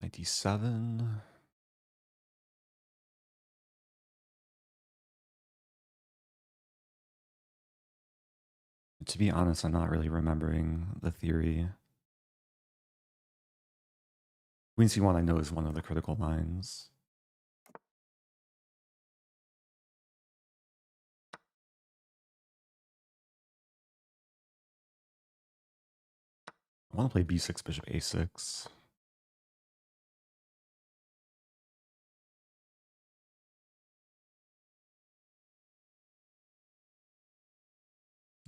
Knight d7. To be honest, I'm not really remembering the theory. Queen c1 I know is one of the critical lines. I want to play b6, bishop a6.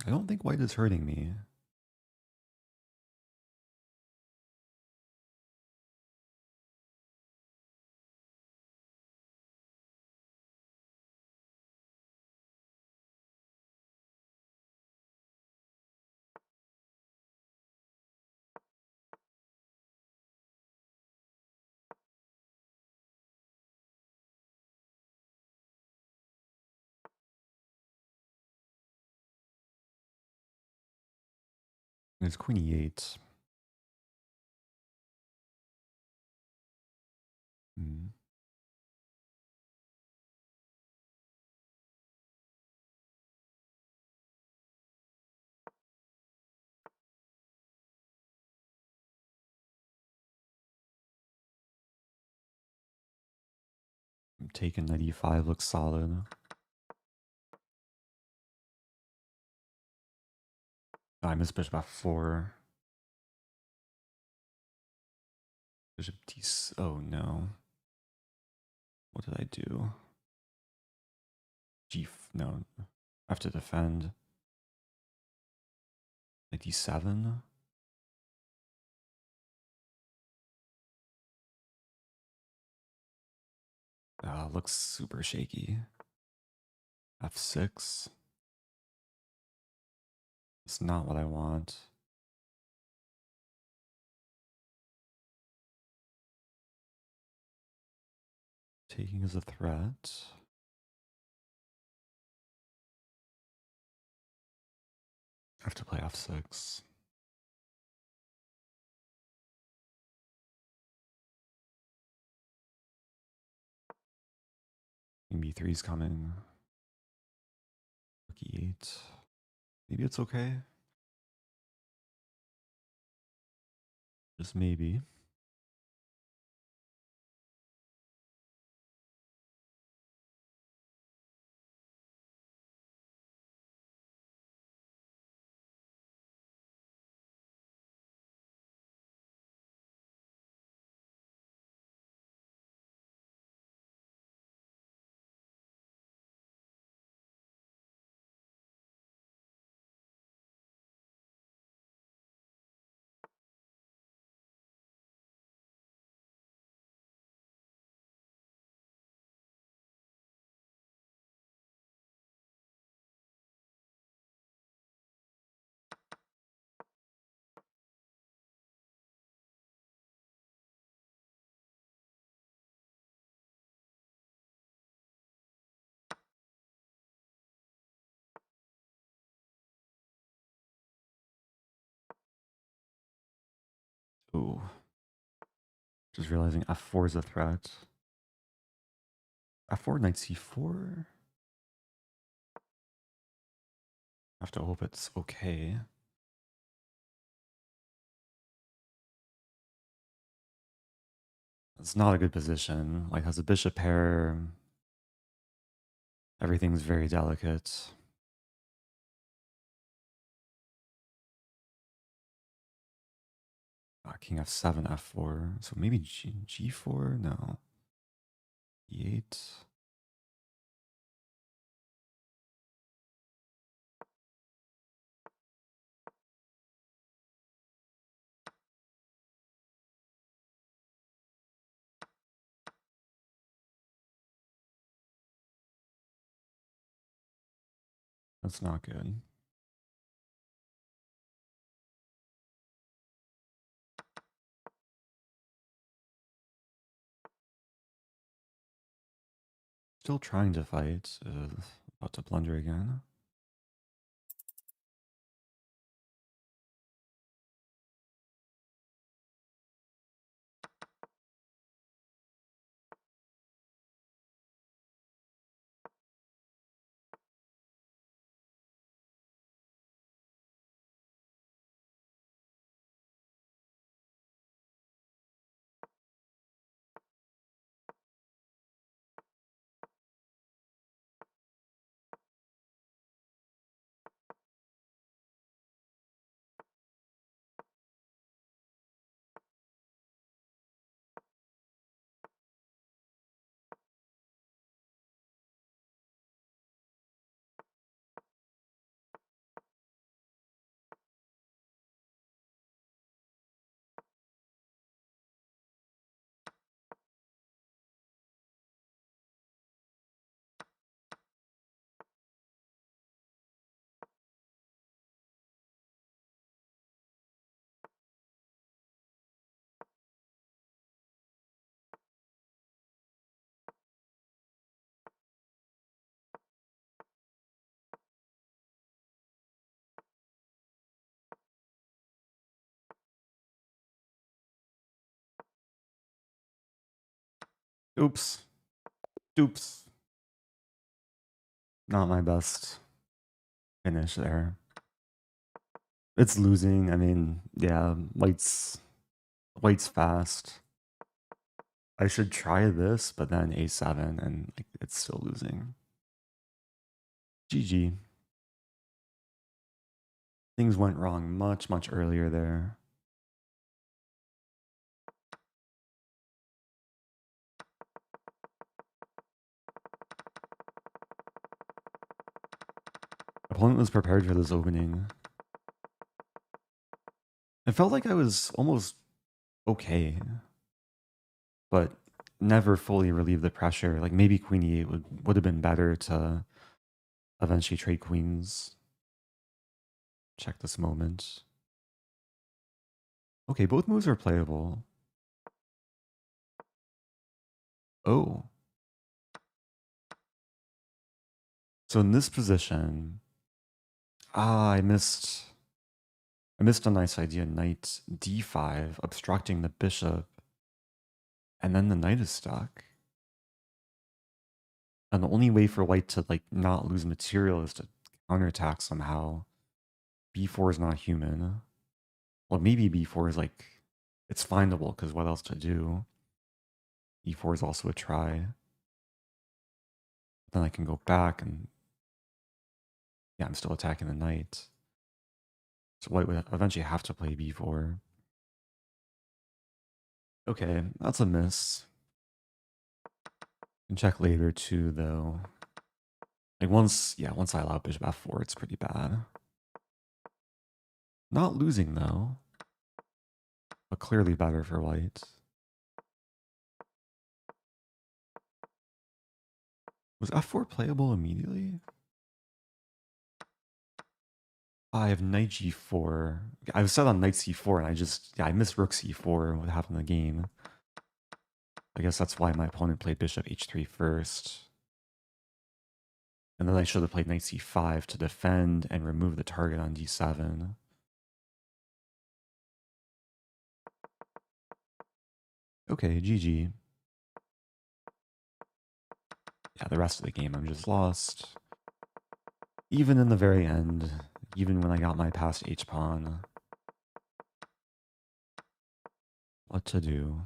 I don't think white is hurting me. It's queen e8. Hmm. Taking knight e5 looks solid. Oh, I missed bishop f4. Bishop d. Oh no. What did I do? No. I have to defend. Knight d7. Looks super shaky. f6. It's not what I want. Taking is a threat. I have to play f6. b3 is coming. Rook e8. Maybe it's okay. Just maybe. Ooh. Just realizing f4 is a threat. f4, knight c4. I have to hope it's okay. It's not a good position. White has a bishop pair. Everything's very delicate. King f7, f4. So maybe g4? No. e8. That's not good. Still trying to fight. About to blunder again. Oops. Oops. Not my best finish there. It's losing. I mean, yeah, white's fast. I should try this, but then a7 and like, it's still losing. GG. Things went wrong much earlier there. Opponent was prepared for this opening. It felt like I was almost okay, but never fully relieved the pressure. Like maybe queen e8 would have been better to eventually trade queens. Check this moment. Okay, both moves are playable. Oh. So in this position, I missed a nice idea. Knight d5, obstructing the bishop, and then the knight is stuck. And the only way for white to like not lose material is to counterattack somehow. b4 is not human. Well, maybe b4 is like, it's findable because what else to do? e4 is also a try. Then I can go back and yeah, I'm still attacking the knight. So white would eventually have to play b4. Okay, that's a miss. Can check later too, though. Like once I allow bishop f4, it's pretty bad. Not losing though, but clearly better for white. Was f4 playable immediately? I have knight g4. I was set on knight c4 and I missed rook c4. What happened in the game? I guess that's why my opponent played bishop h3 first. And then I should have played knight c5 to defend and remove the target on d7. Okay, GG. Yeah, the rest of the game I'm just lost. Even in the very end, even when I got my passed H-pawn. What to do?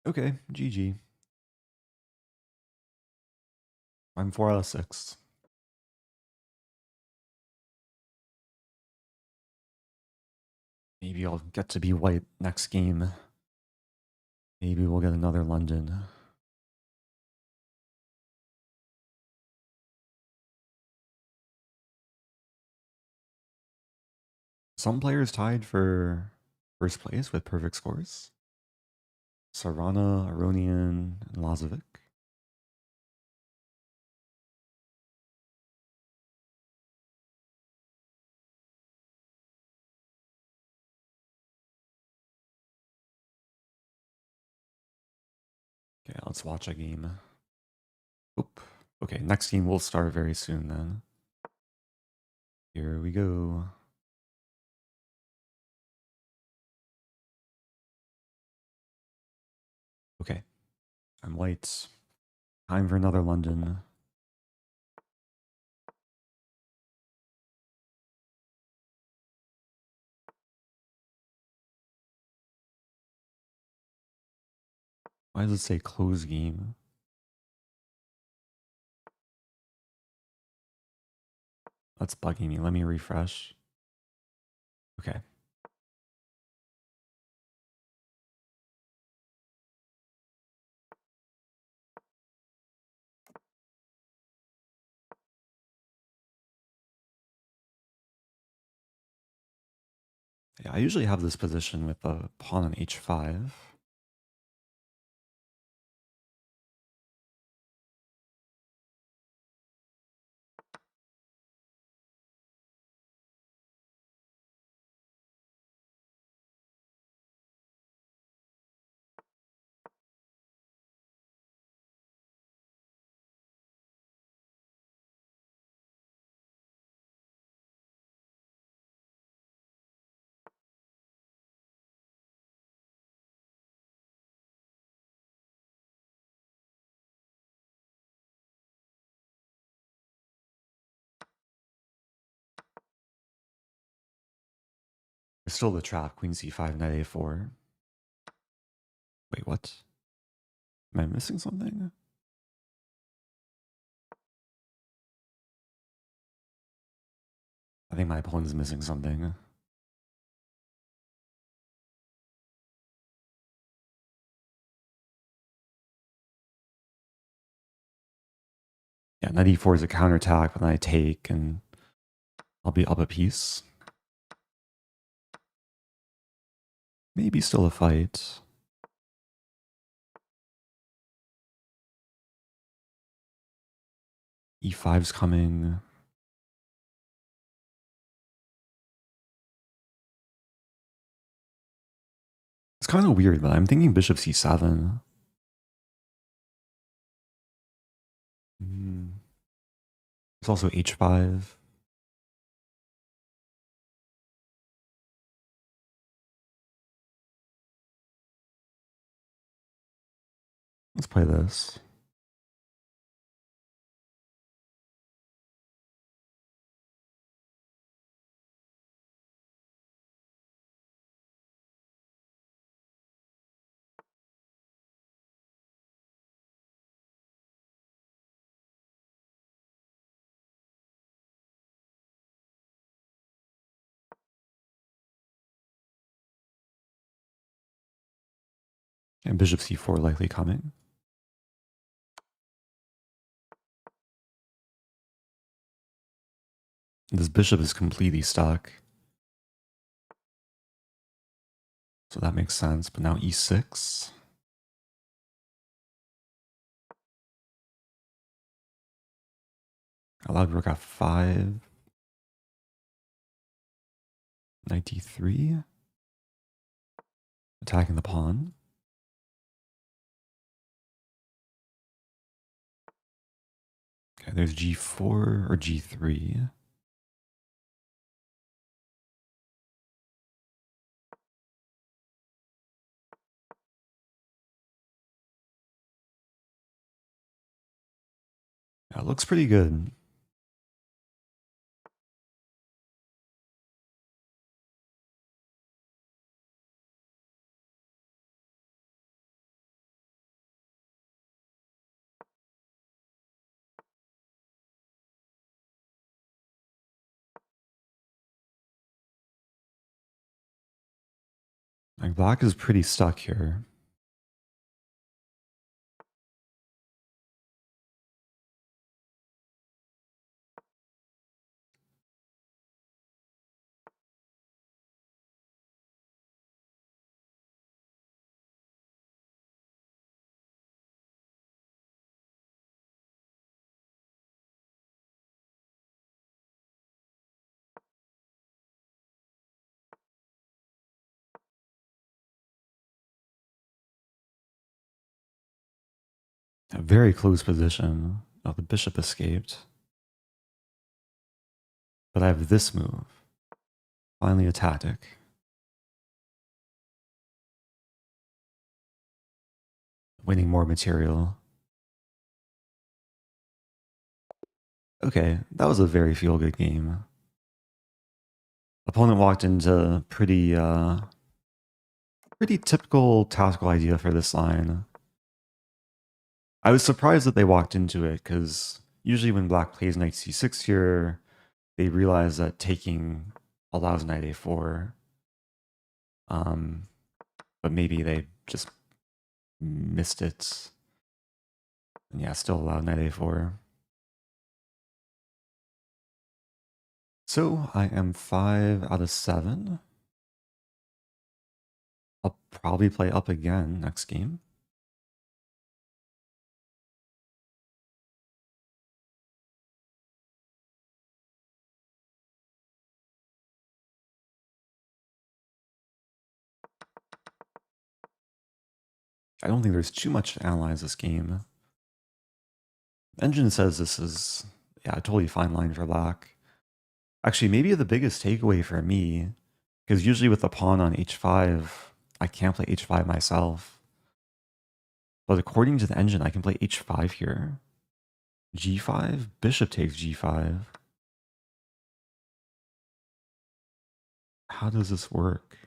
Okay, GG. I'm 4 out of 6. Maybe I'll get to be white next game. Maybe we'll get another London. Some players tied for first place with perfect scores. Sarana, Aronian, and Lazovic. Okay, let's watch a game. Oop. Okay, next game will start very soon then. Here we go. Okay, I'm white. Time for another London. Why does it say close game? That's bugging me. Let me refresh. Okay. Yeah, I usually have this position with a pawn on h5. There's still the trap, queen c5, knight a4. Wait, what? Am I missing something? I think my opponent's missing something. Yeah, knight e4 is a counterattack, but then I take and I'll be up a piece. Maybe still a fight. E5's coming. It's kind of weird, but I'm thinking bishop c7. There's also h5. Let's play this. And bishop c4 likely coming. This bishop is completely stuck. So that makes sense. But now e6. Allowed rook f5. Knight d3. Attacking the pawn. Okay, there's g4 or g3. Yeah, it looks pretty good. Like, black is pretty stuck here. A very close position. Oh, the bishop escaped. But I have this move. Finally a tactic. Winning more material. Okay, that was a very feel-good game. Opponent walked into pretty typical tactical idea for this line. I was surprised that they walked into it, because usually when black plays knight c6 here, they realize that taking allows knight a4. But maybe they just missed it. And yeah, still allowed knight a4. So I am 5 out of 7. I'll probably play up again next game. I don't think there's too much to analyze this game. Engine says this is, yeah, a totally fine line for black. Actually, maybe the biggest takeaway for me, because usually with the pawn on h5, I can't play h5 myself. But according to the engine, I can play h5 here. g5, bishop takes g5. How does this work?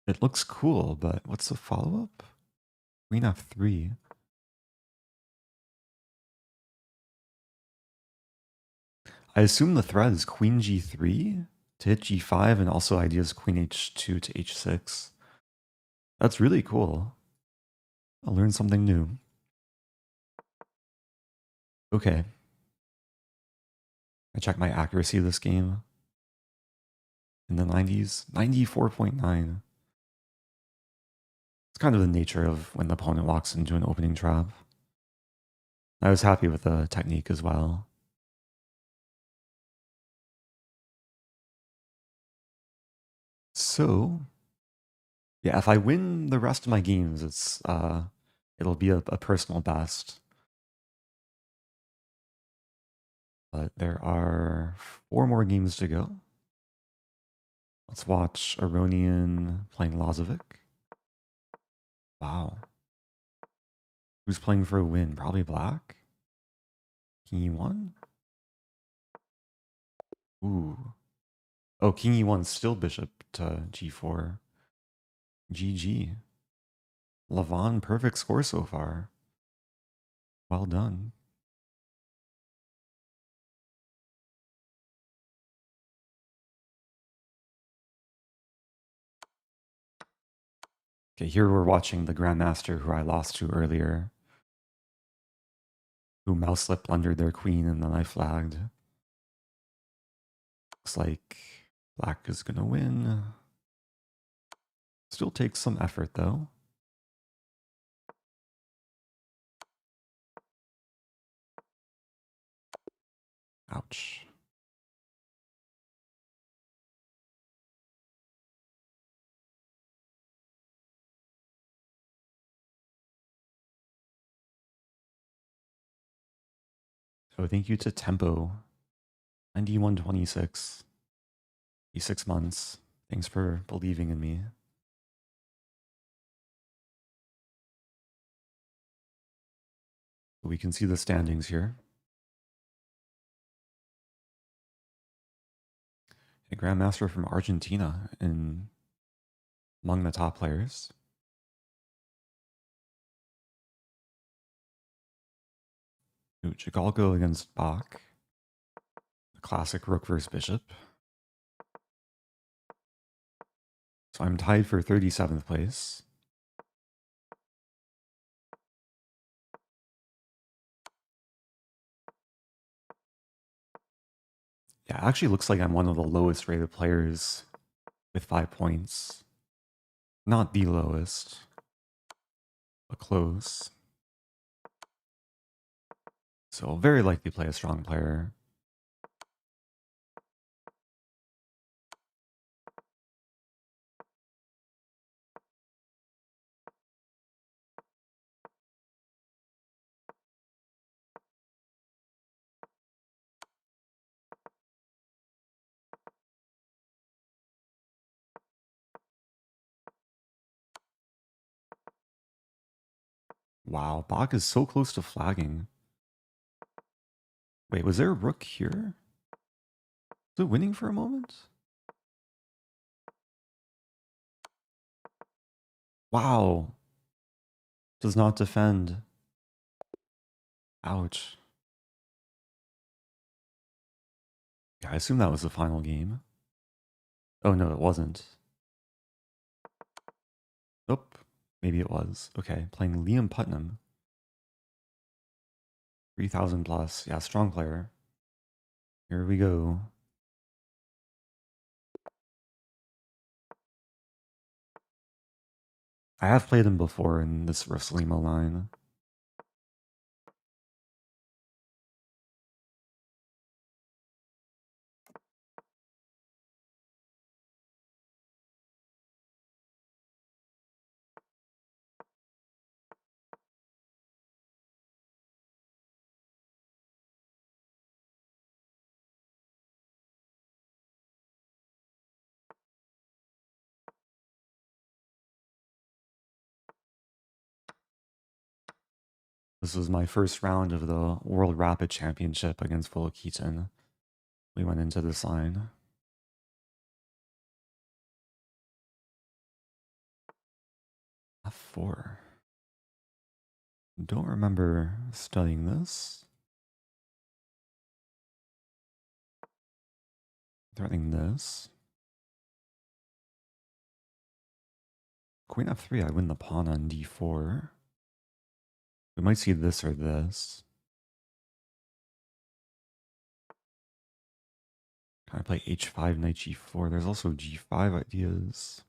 It looks cool, but what's the follow-up? Queen f3. I assume the threat is queen g3 to hit g5, and also ideas queen h2 to h6. That's really cool. I'll learn something new. Okay. I check my accuracy of this game. In the 90s, 94.9. It's kind of the nature of when the opponent walks into an opening trap. I was happy with the technique as well. So, yeah, if I win the rest of my games, it'll be a personal best. But there are 4 more games to go. Let's watch Aronian playing Lazovic. Wow. Who's playing for a win? Probably black. King e1? Ooh. Oh, king e1, still bishop to g4. GG. Lavon, perfect score so far. Well done. Okay, here we're watching the Grandmaster who I lost to earlier, who mouse slipped under their queen and then I flagged. Looks like black is gonna win. Still takes some effort though. Ouch. So thank you to Tempo, 9126, 6 months. Thanks for believing in me. We can see the standings here. A Grandmaster from Argentina among the top players. Jagalko against Bach. The classic rook versus bishop. So I'm tied for 37th place. Yeah, it actually looks like I'm one of the lowest rated players with 5 points. Not the lowest, but close. So I'll very likely play a strong player. Wow, Bach is so close to flagging. Wait, was there a rook here? Was it winning for a moment? Wow. Does not defend. Ouch. Yeah, I assume that was the final game. Oh no, it wasn't. Nope. Maybe it was. Okay, playing Liam Putnam. 3,000 plus. Yeah, strong player. Here we go. I have played him before in this Ruslimo line. This was my first round of the World Rapid Championship against Volokitin. We went into this line. F4. Don't remember studying this. Threatening this. Queen F3, I win the pawn on D4. We might see this or this. Can I play H5, Knight G4? There's also G5 ideas.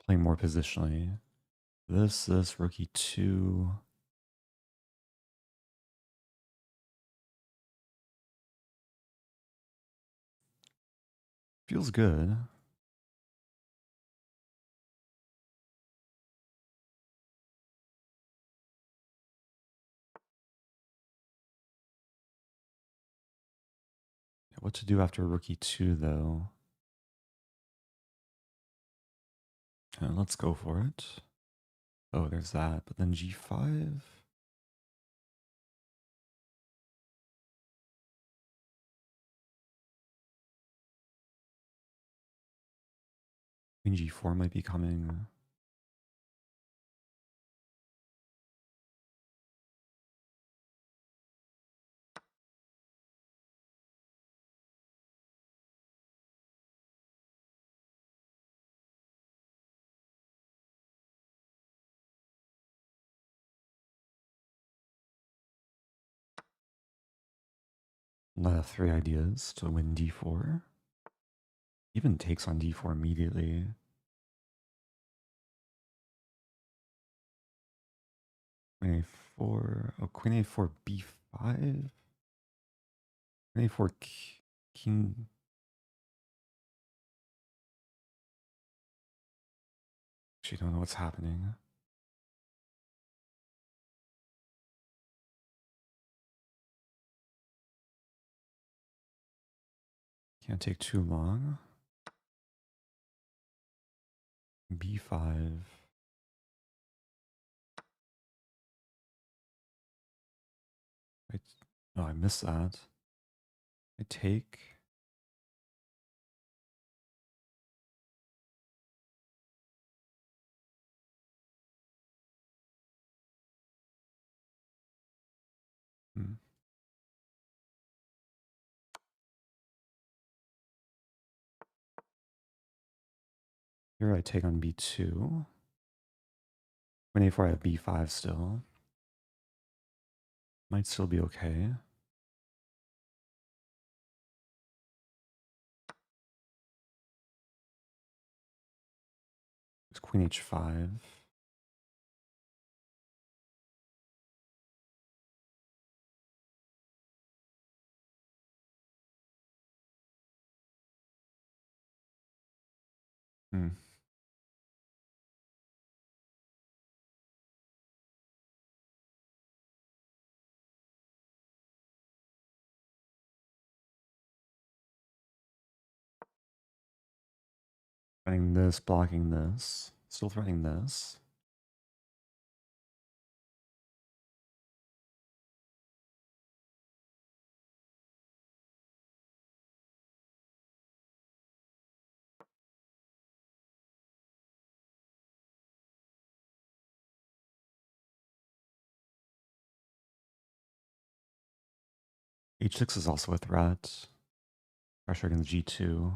Playing more positionally. This, rook E2. Feels good. What to do after rook E2 though? Let's go for it. Oh, there's that. But then G5. Queen G4 might be coming. Knight F3 ideas to win D4. Even takes on D4 immediately. Queen A4. Oh, Queen A4 B5. Queen A4 King. Actually, don't know what's happening. Can't take too long. B5. Oh, I missed that. I take. Here I take on B2. When A4 I have B5 still. Might still be okay. There's Queen H5. Threatening this, blocking this. Still threatening this. H6 is also a threat. Pressure against G2.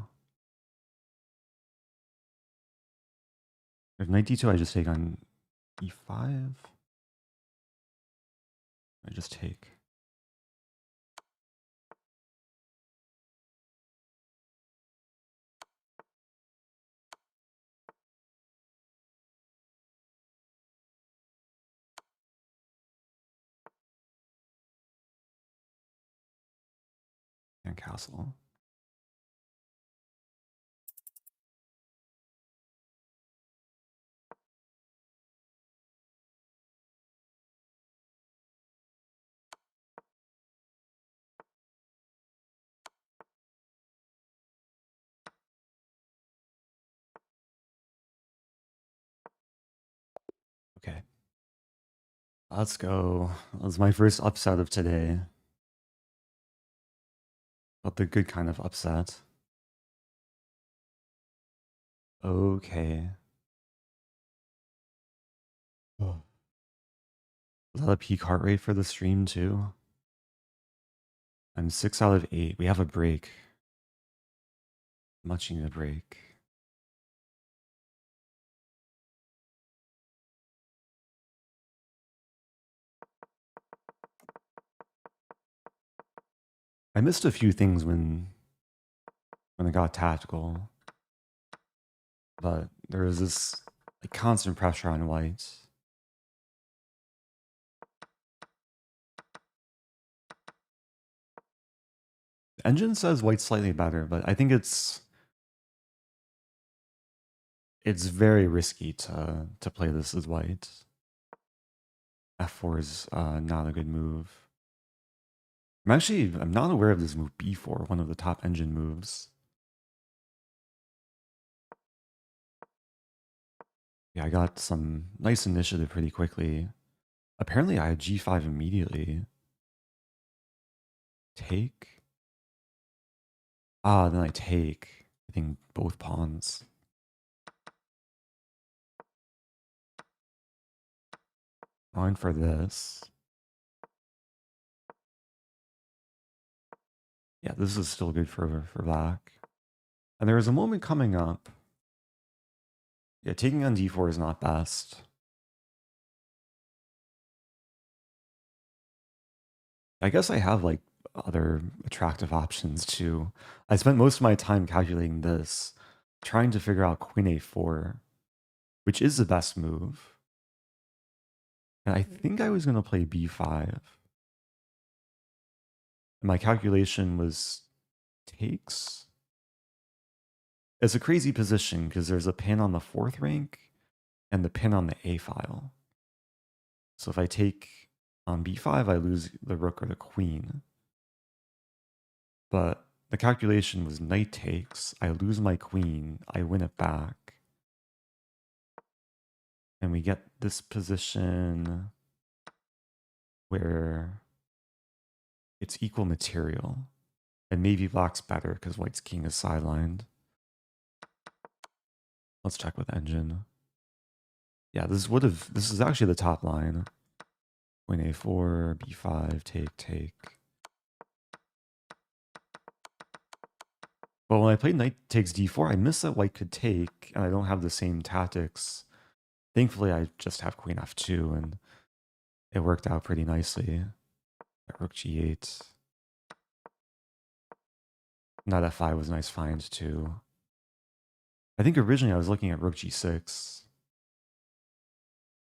If knight D2, I just take on E5. I just take. And castle. Okay. Let's go. That was my first upset of today. But the good kind of upset. Okay. Oh. Was that a peak heart rate for the stream too? I'm 6 out of 8. We have a break. Much needed break. I missed a few things when I got tactical, but there was this like constant pressure on white. The engine says white's slightly better, but I think it's very risky to play this as white. F4 is not a good move. I'm not aware of this move B4, one of the top engine moves. Yeah, I got some nice initiative pretty quickly. Apparently I had G5 immediately. Take? Ah, then I take. I think both pawns. Going for this. Yeah, this is still good for black. And there is a moment coming up. Yeah, taking on D4 is not best. I guess I have like other attractive options too. I spent most of my time calculating this, trying to figure out Queen A4, which is the best move. And I think I was going to play B5. And my calculation was takes. It's a crazy position because there's a pin on the 4th rank and the pin on the A file. So if I take on B5, I lose the rook or the queen. But the calculation was knight takes, I lose my queen, I win it back. And we get this position where it's equal material. And maybe black's better because white's king is sidelined. Let's check with engine. Yeah, this is actually the top line. Queen a4, b5, take. But when I played knight takes d4, I missed that white could take, and I don't have the same tactics. Thankfully, I just have queen f2, and it worked out pretty nicely. Rook g8. Knight f5 was a nice find, too. I think originally I was looking at rook g6.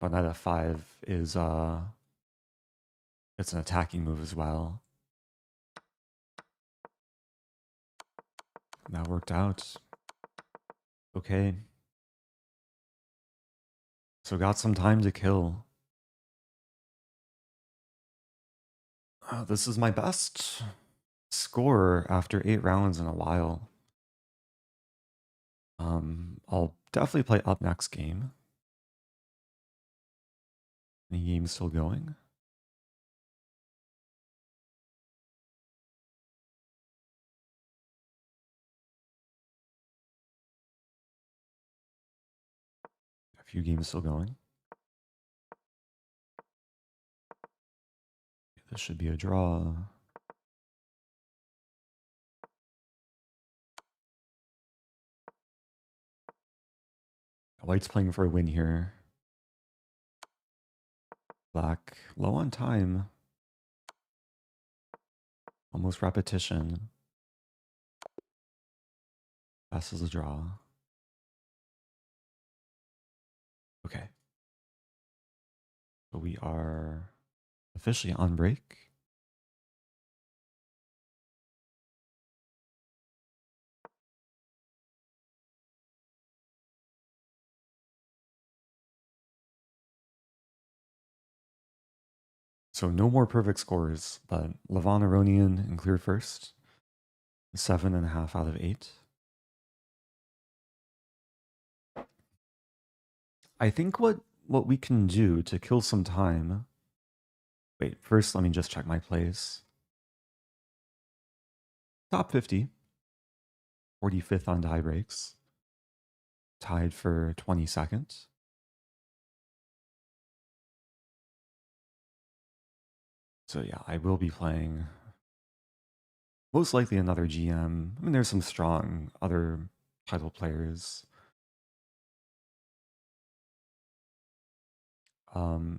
But knight f5 is, it's an attacking move as well. That worked out. Okay. So got some time to kill. This is my best score after 8 rounds in a while. I'll definitely play up next game. Any game still going? A few games still going. This should be a draw. White's playing for a win here. Black low on time. Almost repetition. Passes a draw. Okay. So we are officially on break. So no more perfect scores, but Levon Aronian in clear first. 7.5 out of 8. I think what we can do to kill some time. Wait, first let me just check my plays. Top 50. 45th on tie breaks. Tied for 22nd. So yeah, I will be playing most likely another GM. I mean, there's some strong other title players.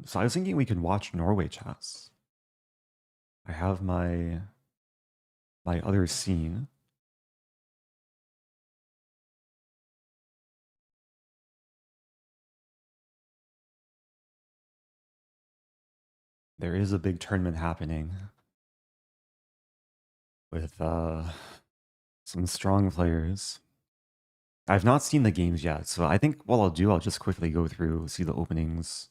So I was thinking we could watch Norway chess. I have my other scene. There is a big tournament happening with some strong players. I've not seen the games yet, so I think what I'll do, I'll just quickly go through, see the openings,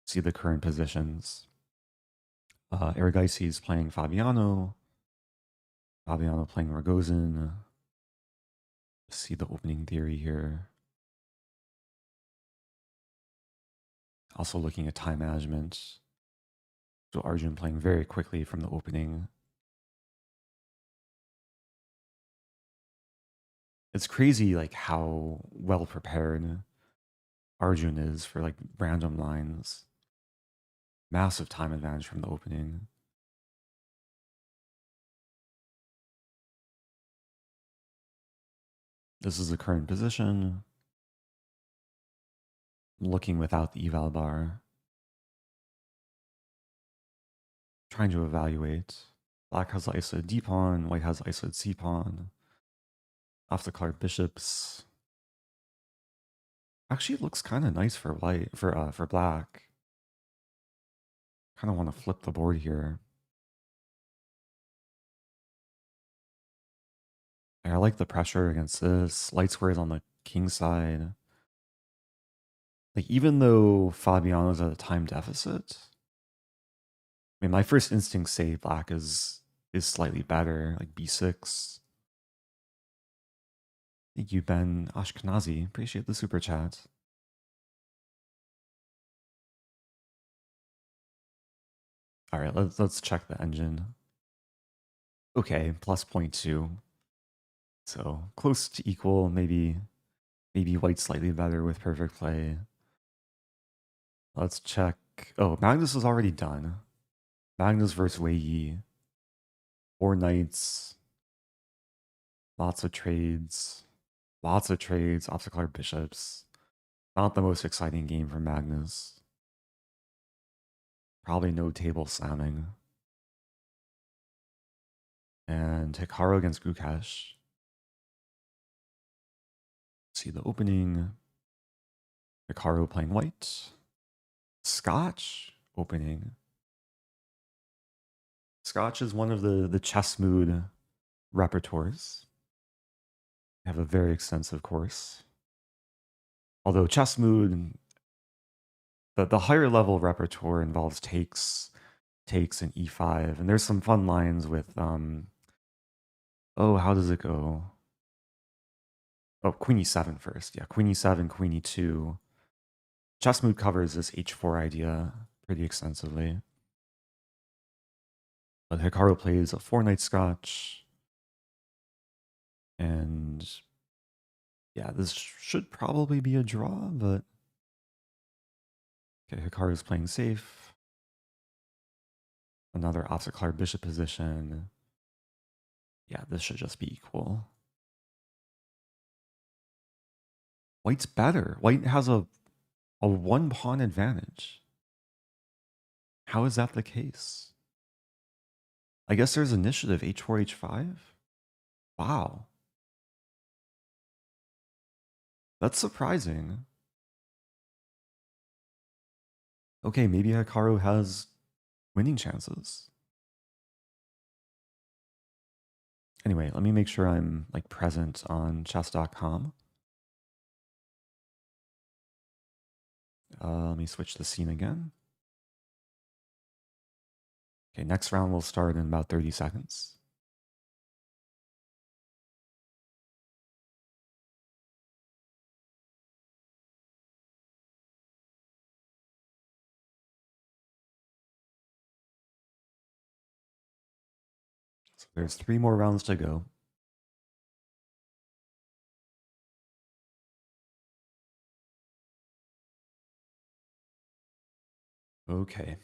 see the current positions. Aghaei is playing Fabiano. Fabiano playing Rosen. See the opening theory here. Also looking at time management. So Arjun playing very quickly from the opening. It's crazy like how well prepared Arjun is for like random lines. Massive time advantage from the opening. This is the current position. Looking without the eval bar. Trying to evaluate. Black has isolated D pawn, white has isolated C pawn. Off the card bishops. Actually, it looks kind of nice for white for black. Kind of want to flip the board here. I like the pressure against this. Light squares on the king side. Like, even though Fabiano's at a time deficit, I mean, my first instincts say black is slightly better, like b6. Thank you, Ben Ashkenazi. Appreciate the super chat. All right, let's check the engine. Okay, plus 0.2. So close to equal, maybe white slightly better with perfect play. Let's check. Oh, Magnus is already done. Magnus versus Wei Yi. 4 knights. Lots of trades. Obstacle bishops. Not the most exciting game for Magnus. Probably no table slamming. And Hikaru against Gukesh. See the opening. Hikaru playing white. Scotch opening. Scotch is one of the ChessMood repertoires. They have a very extensive course. Although ChessMood, the higher level repertoire involves takes and e5, and there's some fun lines with oh, how does it go? Oh, queen e7 first. Yeah, queen e7, queen e2. ChessMood covers this h4 idea pretty extensively. But Hikaru plays a 4-knight Scotch. And yeah, this should probably be a draw, but okay, Hikaru's playing safe. Another obstacle bishop position. Yeah, this should just be equal. White's better. White has a 1-pawn advantage. How is that the case? I guess there's initiative h4, h5. Wow. That's surprising. Okay, maybe Hikaru has winning chances. Anyway, let me make sure I'm like present on chess.com. Let me switch the scene again. Okay, next round will start in about 30 seconds. So there's 3 more rounds to go. Okay.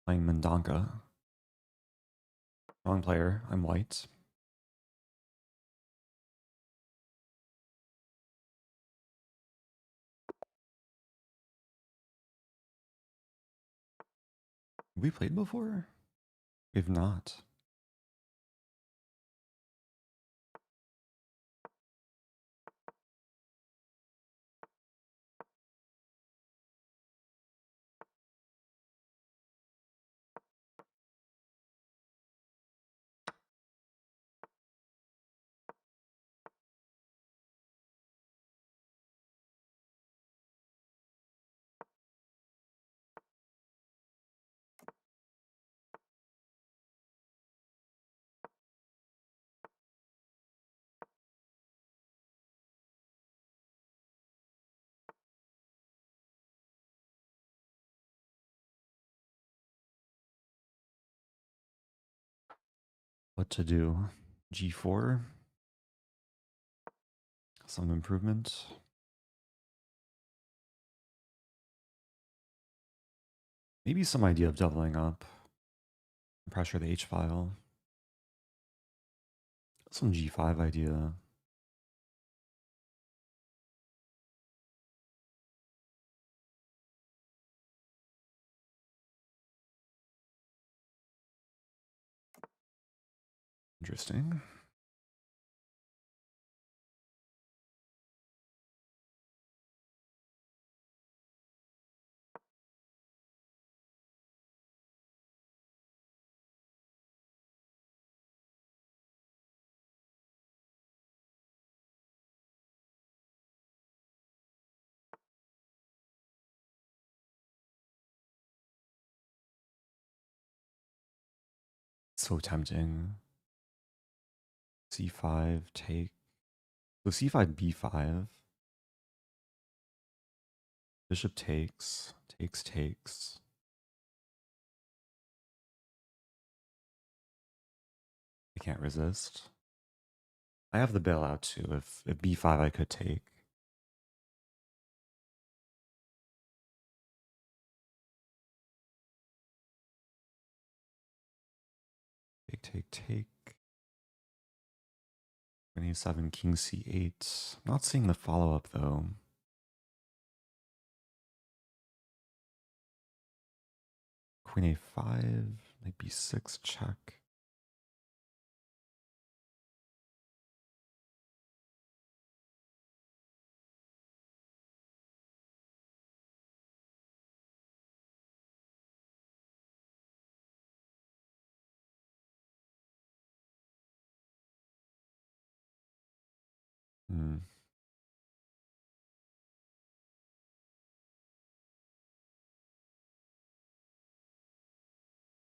Playing Mendonca. Wrong player. I'm white. Have we played before? We've not. What to do? G4. Some improvement. Maybe some idea of doubling up. Pressure the H file. Some G5 idea. Interesting. So tempting. C5, take. So C5, B5. Bishop takes, takes. I can't resist. I have the bailout too. If B5 I could take. Take. 27, king c8. I'm not seeing the follow-up though. Queen a5, knight b6, check.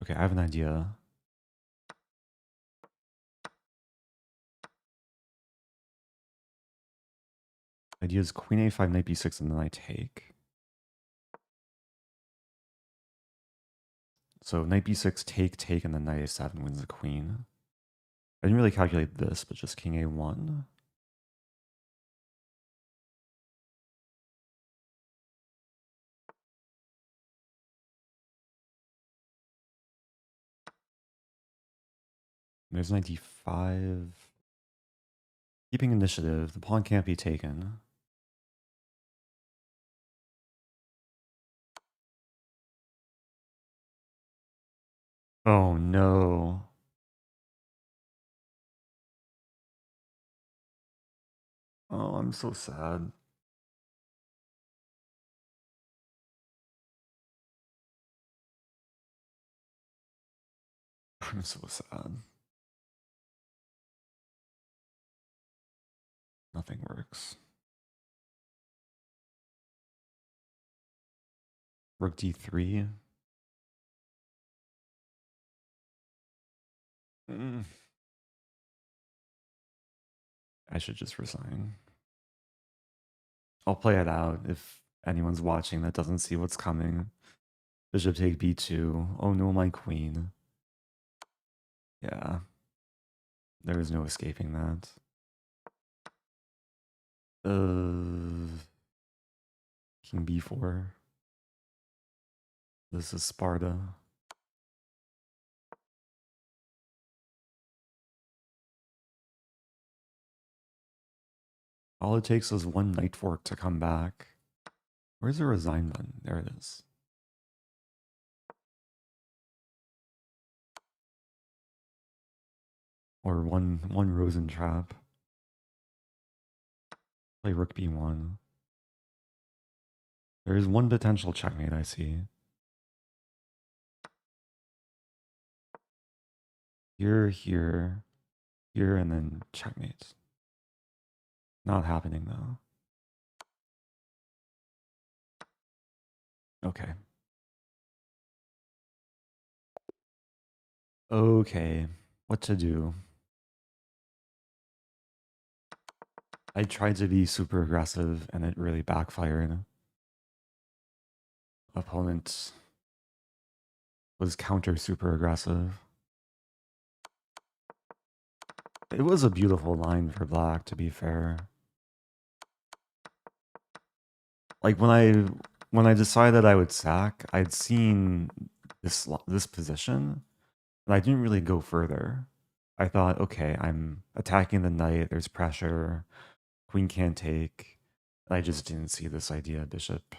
Okay, I have an idea. Idea is queen a5, knight b6, and then I take. So knight b6, take, and then knight a7 wins the queen. I didn't really calculate this, but just king a1. There's knight d5. Keeping initiative, the pawn can't be taken. Oh no. Oh, I'm so sad. I'm so sad. Nothing works. Rook d3. I should just resign. I'll play it out if anyone's watching that doesn't see what's coming. Bishop take b2. Oh no, my queen. Yeah. There is no escaping that. King b4. This is Sparta. All it takes is one knight fork to come back. Where's the resign button? There it is. Or one Rosen trap. Play rook b1. There is one potential checkmate I see. Here, and then checkmate. Not happening though. Okay. Okay. What to do? I tried to be super aggressive and it really backfired. Opponent was counter super aggressive. It was a beautiful line for black, to be fair. Like when I decided I would sack, I'd seen this position, and I didn't really go further. I thought, okay, I'm attacking the knight. There's pressure. Queen can't take. I just didn't see this idea. Bishop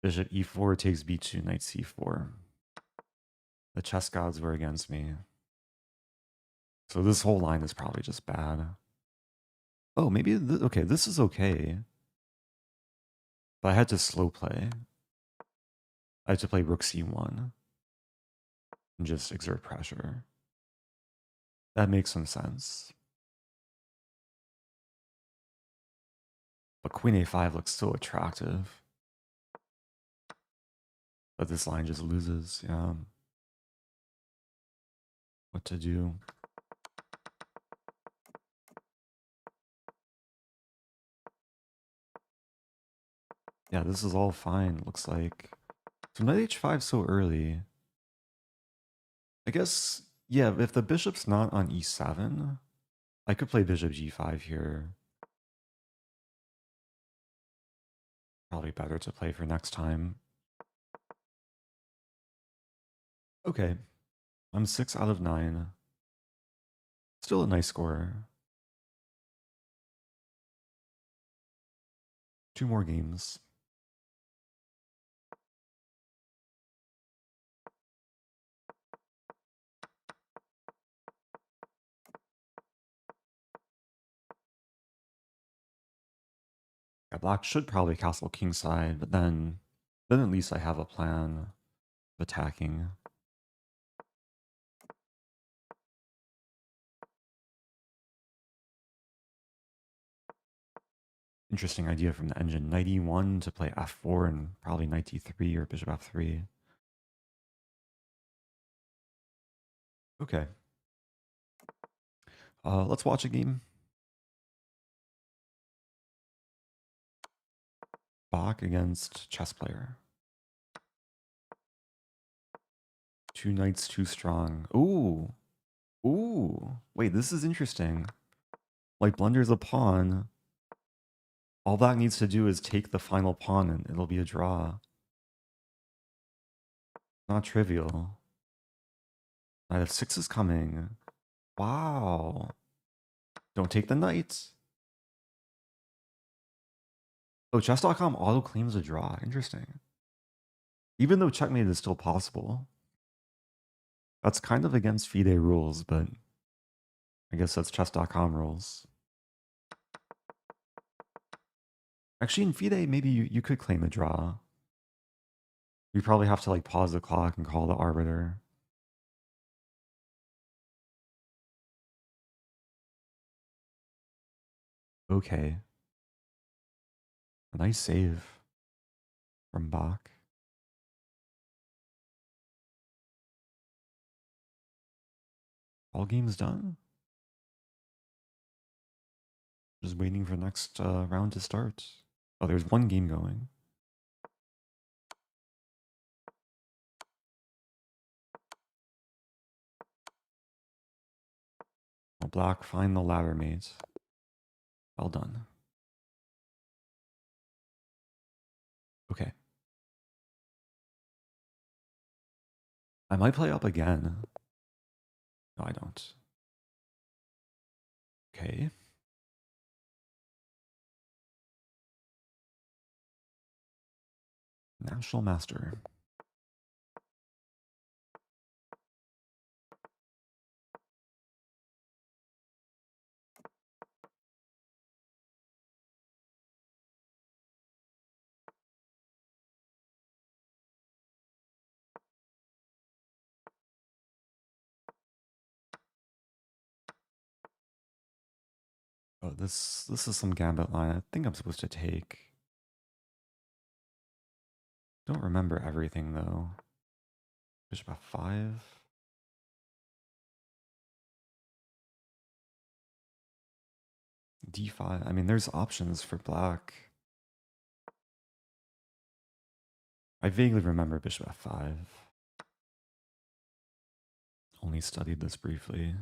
e4 takes b2, knight c4. The chess gods were against me. So this whole line is probably just bad. Oh, maybe, okay, this is okay. But I had to slow play. I had to play rook c1 and just exert pressure. That makes some sense. But queen a5 looks so attractive. But this line just loses, yeah. what to do. Yeah, this is all fine, looks like. So knight h5 so early. I guess, yeah, if the bishop's not on e7, I could play bishop g5 here. Probably better to play for next time. Okay, I'm 6 out of 9. Still a nice score. 2 more games. Yeah, black should probably castle kingside, but then at least I have a plan of attacking. Interesting idea from the engine. Knight e1 to play f4 and probably knight d3 or bishop f3. Okay. Let's watch a game. Bach against chess player. 2 knights too strong. Ooh. Ooh. Wait, this is interesting. Like blunders a pawn. All that needs to do is take the final pawn and it'll be a draw. Not trivial. Knight f6 is coming. Wow. Don't take the knight. Oh, chess.com auto claims a draw. Interesting. Even though checkmate is still possible. That's kind of against FIDE rules, but I guess that's chess.com rules. Actually, in FIDE, maybe you could claim a draw. You probably have to like pause the clock and call the arbiter. Okay. A nice save from Bach. All games done? Just waiting for next round to start. Oh, there's one game going. Well, black, find the ladder mate. Well done. Okay. I might play up again. No, I don't. Okay. National Master. Oh, this is some Gambit line. I think I'm supposed to take. Don't remember everything though. Bishop f5. d5. I mean, there's options for black. I vaguely remember bishop f5. Only studied this briefly.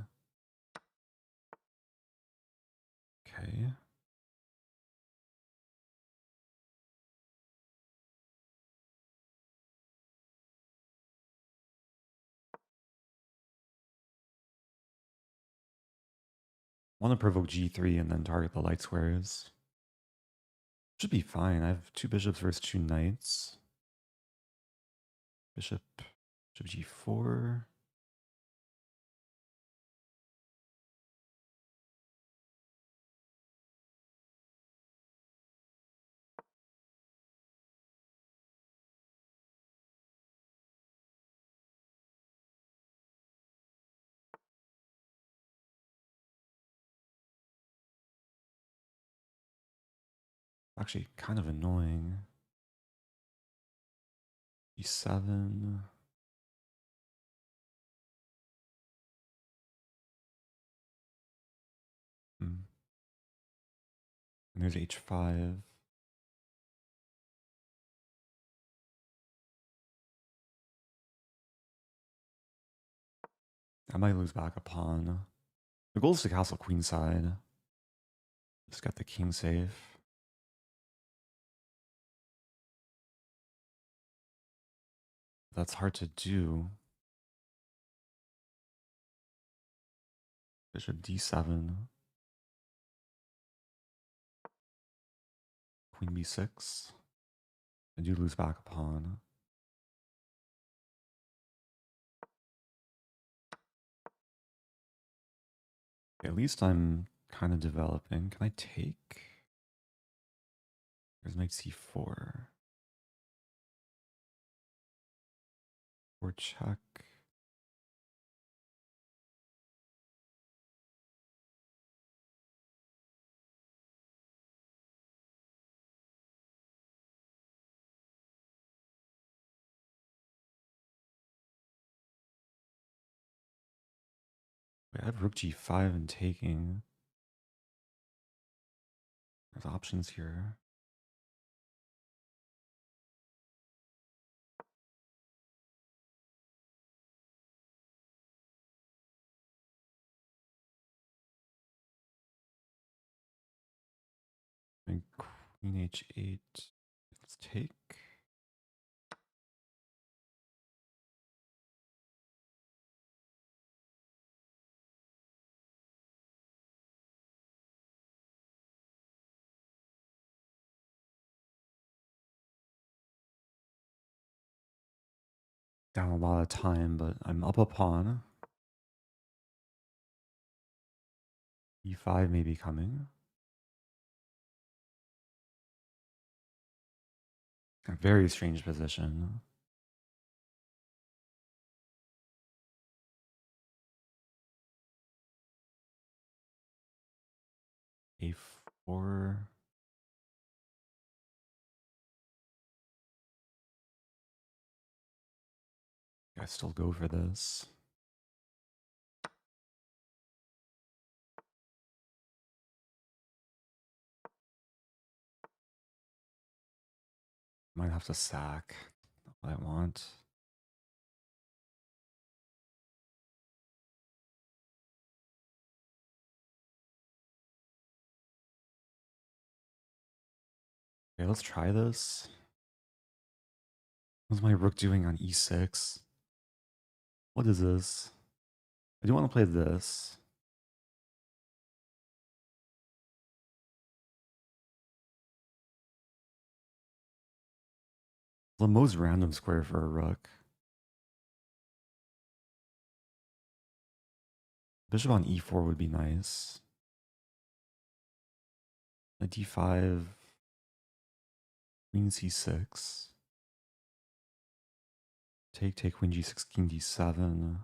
Okay. Want to provoke g3 and then target the light squares. Should be fine. I have 2 bishops versus 2 knights. Bishop g4. Actually, kind of annoying. e7. And there's h5. I might lose back a pawn. The goal is to castle queenside. Just got the king safe. That's hard to do. Bishop d7. Queen b6. I do lose back a pawn. At least I'm kind of developing. Can I take? There's knight c4. Or check. Wait, I have rook g5 and taking. There's options here. And queen h8. Let's take. Down a lot of time, but I'm up a pawn. e5 may be coming. A very strange position. a4. I still go for this. Might have to sack. Not what I want. Okay, let's try this. What's my rook doing on e6? What is this? I do want to play this. The most random square for a rook. Bishop on e4 would be nice. A d5. Queen c6. Take, queen g6, king d7.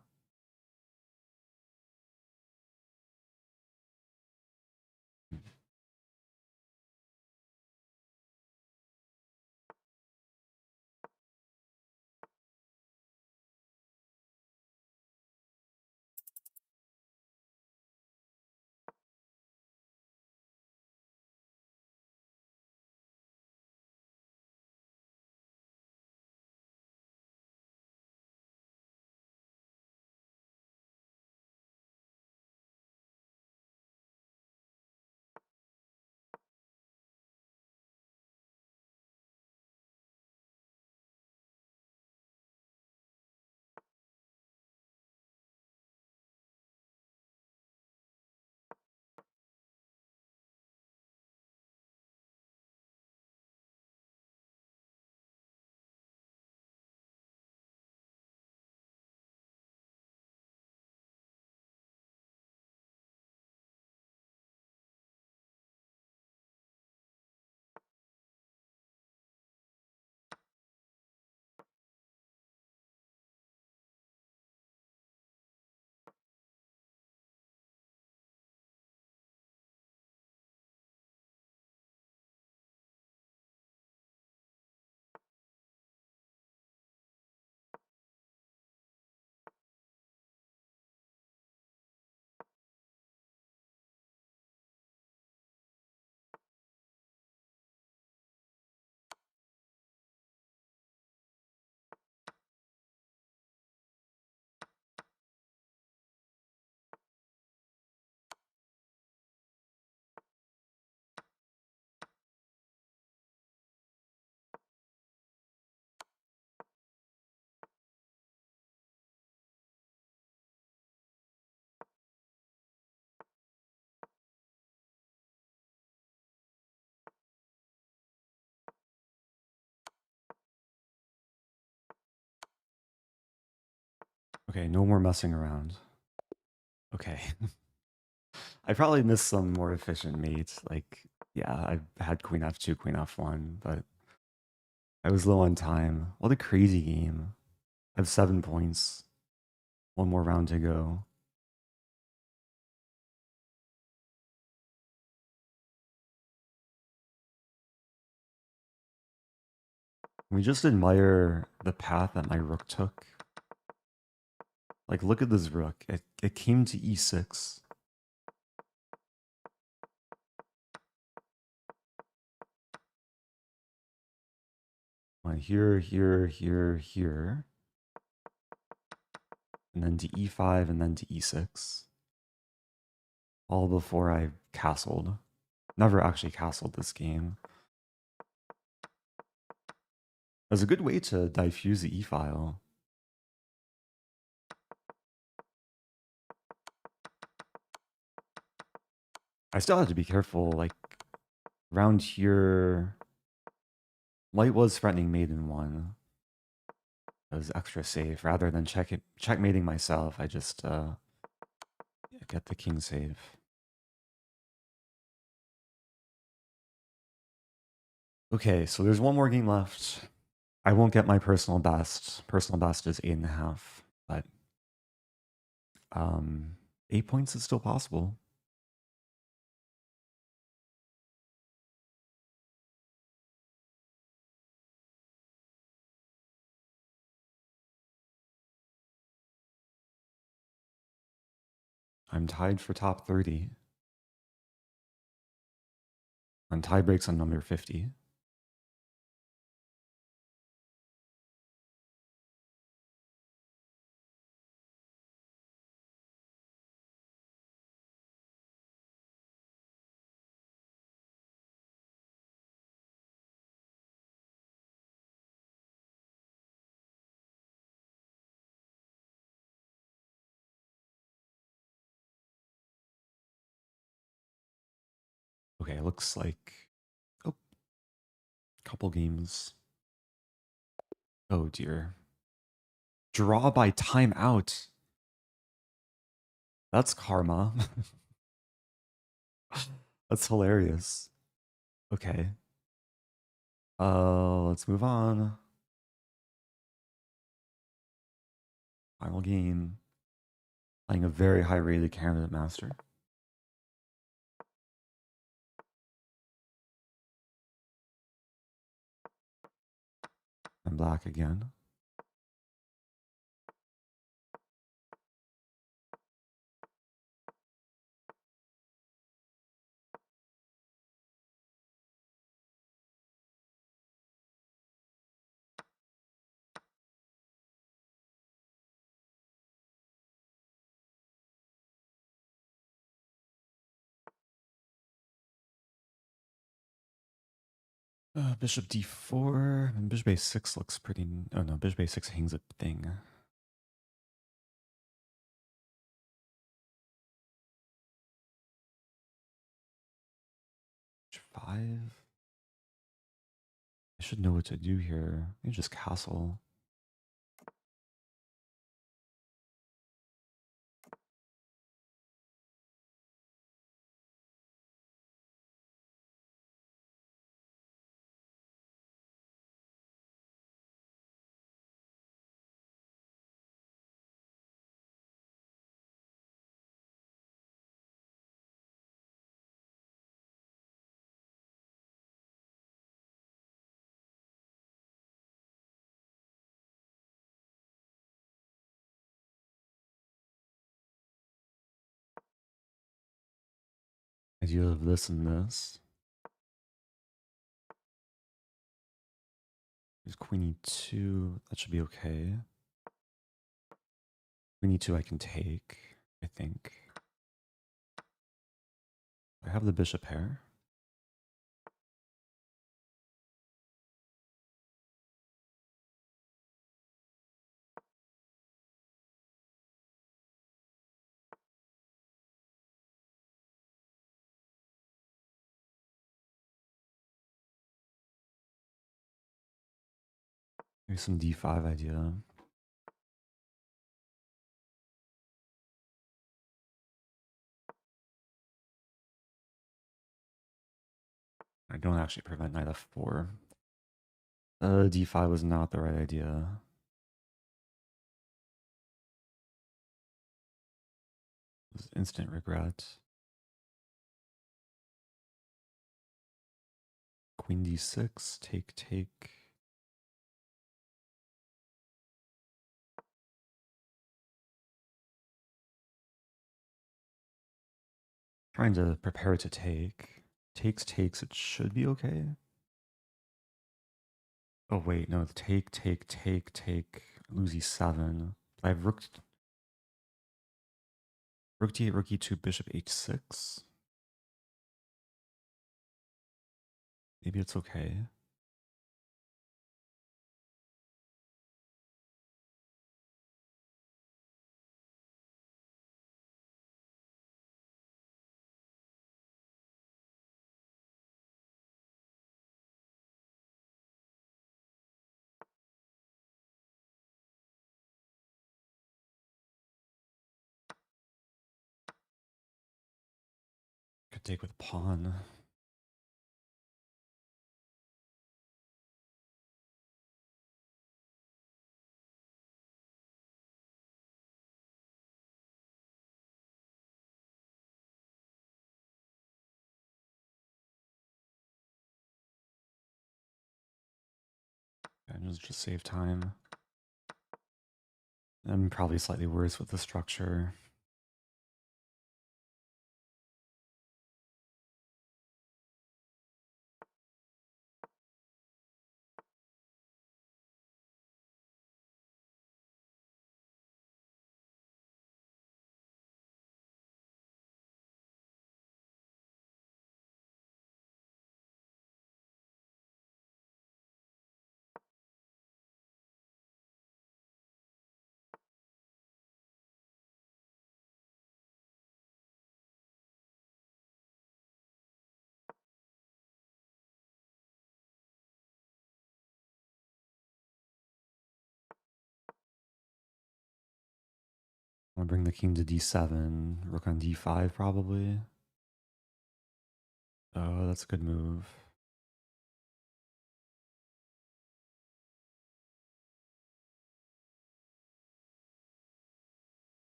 Okay, no more messing around. Okay. I probably missed some more efficient mates. Like, yeah, I had queen f2, queen f1, but I was low on time. What a crazy game. I have 7 points. One more round to go. We just admire the path that my rook took. Like, look at this rook. It came to e6. Went here, here, here, here. And then to e5 and then to e6. All before I castled. Never actually castled this game. It was a good way to diffuse the e-file. I still had to be careful, like, around here, white was threatening mate in 1. I was extra safe. Rather than checkmating myself, I just get the king save. Okay, so there's one more game left. I won't get my personal best. Personal best is 8.5, but 8 points is still possible. I'm tied for top 30. And tie breaks on number 50. Okay, it looks like oh, couple games. Oh dear. Draw by timeout. That's karma. That's hilarious. Okay. Let's move on. Final game. Playing a very high rated candidate master. And black again. Bishop d4 and bishop a6 looks pretty. Oh no, bishop a6 hangs a thing. H5. I should know what to do here. Maybe just castle. Idea of this and this. There's queen e2. That should be okay. Queen e2 I can take, I think. I have the bishop pair. Maybe some d5 idea. I don't actually prevent knight f4. D5 was not the right idea. It was instant regret. Queen d6, take, take. Trying to prepare to take. Takes, takes, it should be okay. Oh wait, no, take, take, take, take. Lose e7. I have rook d8, rook e2, bishop h6. Maybe it's okay. Could take with pawn. And just save time. I'm probably slightly worse with the structure. I'm gonna bring the king to d7, rook on d5 probably. Oh, that's a good move.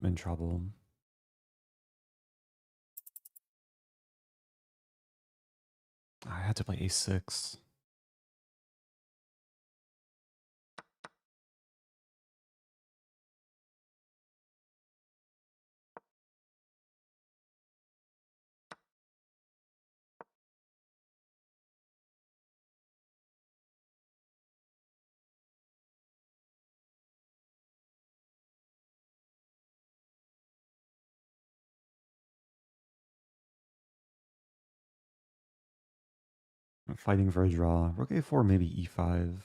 I'm in trouble. I had to play a6. I'm fighting for a draw. Rook a4, maybe e5.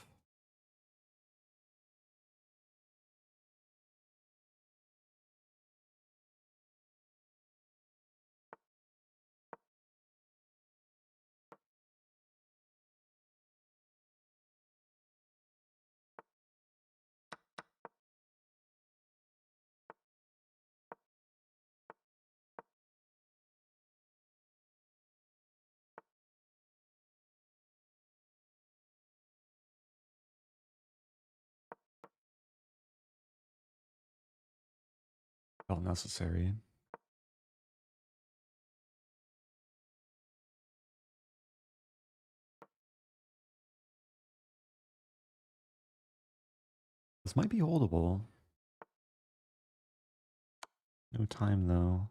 Felt necessary. This might be holdable. No time though.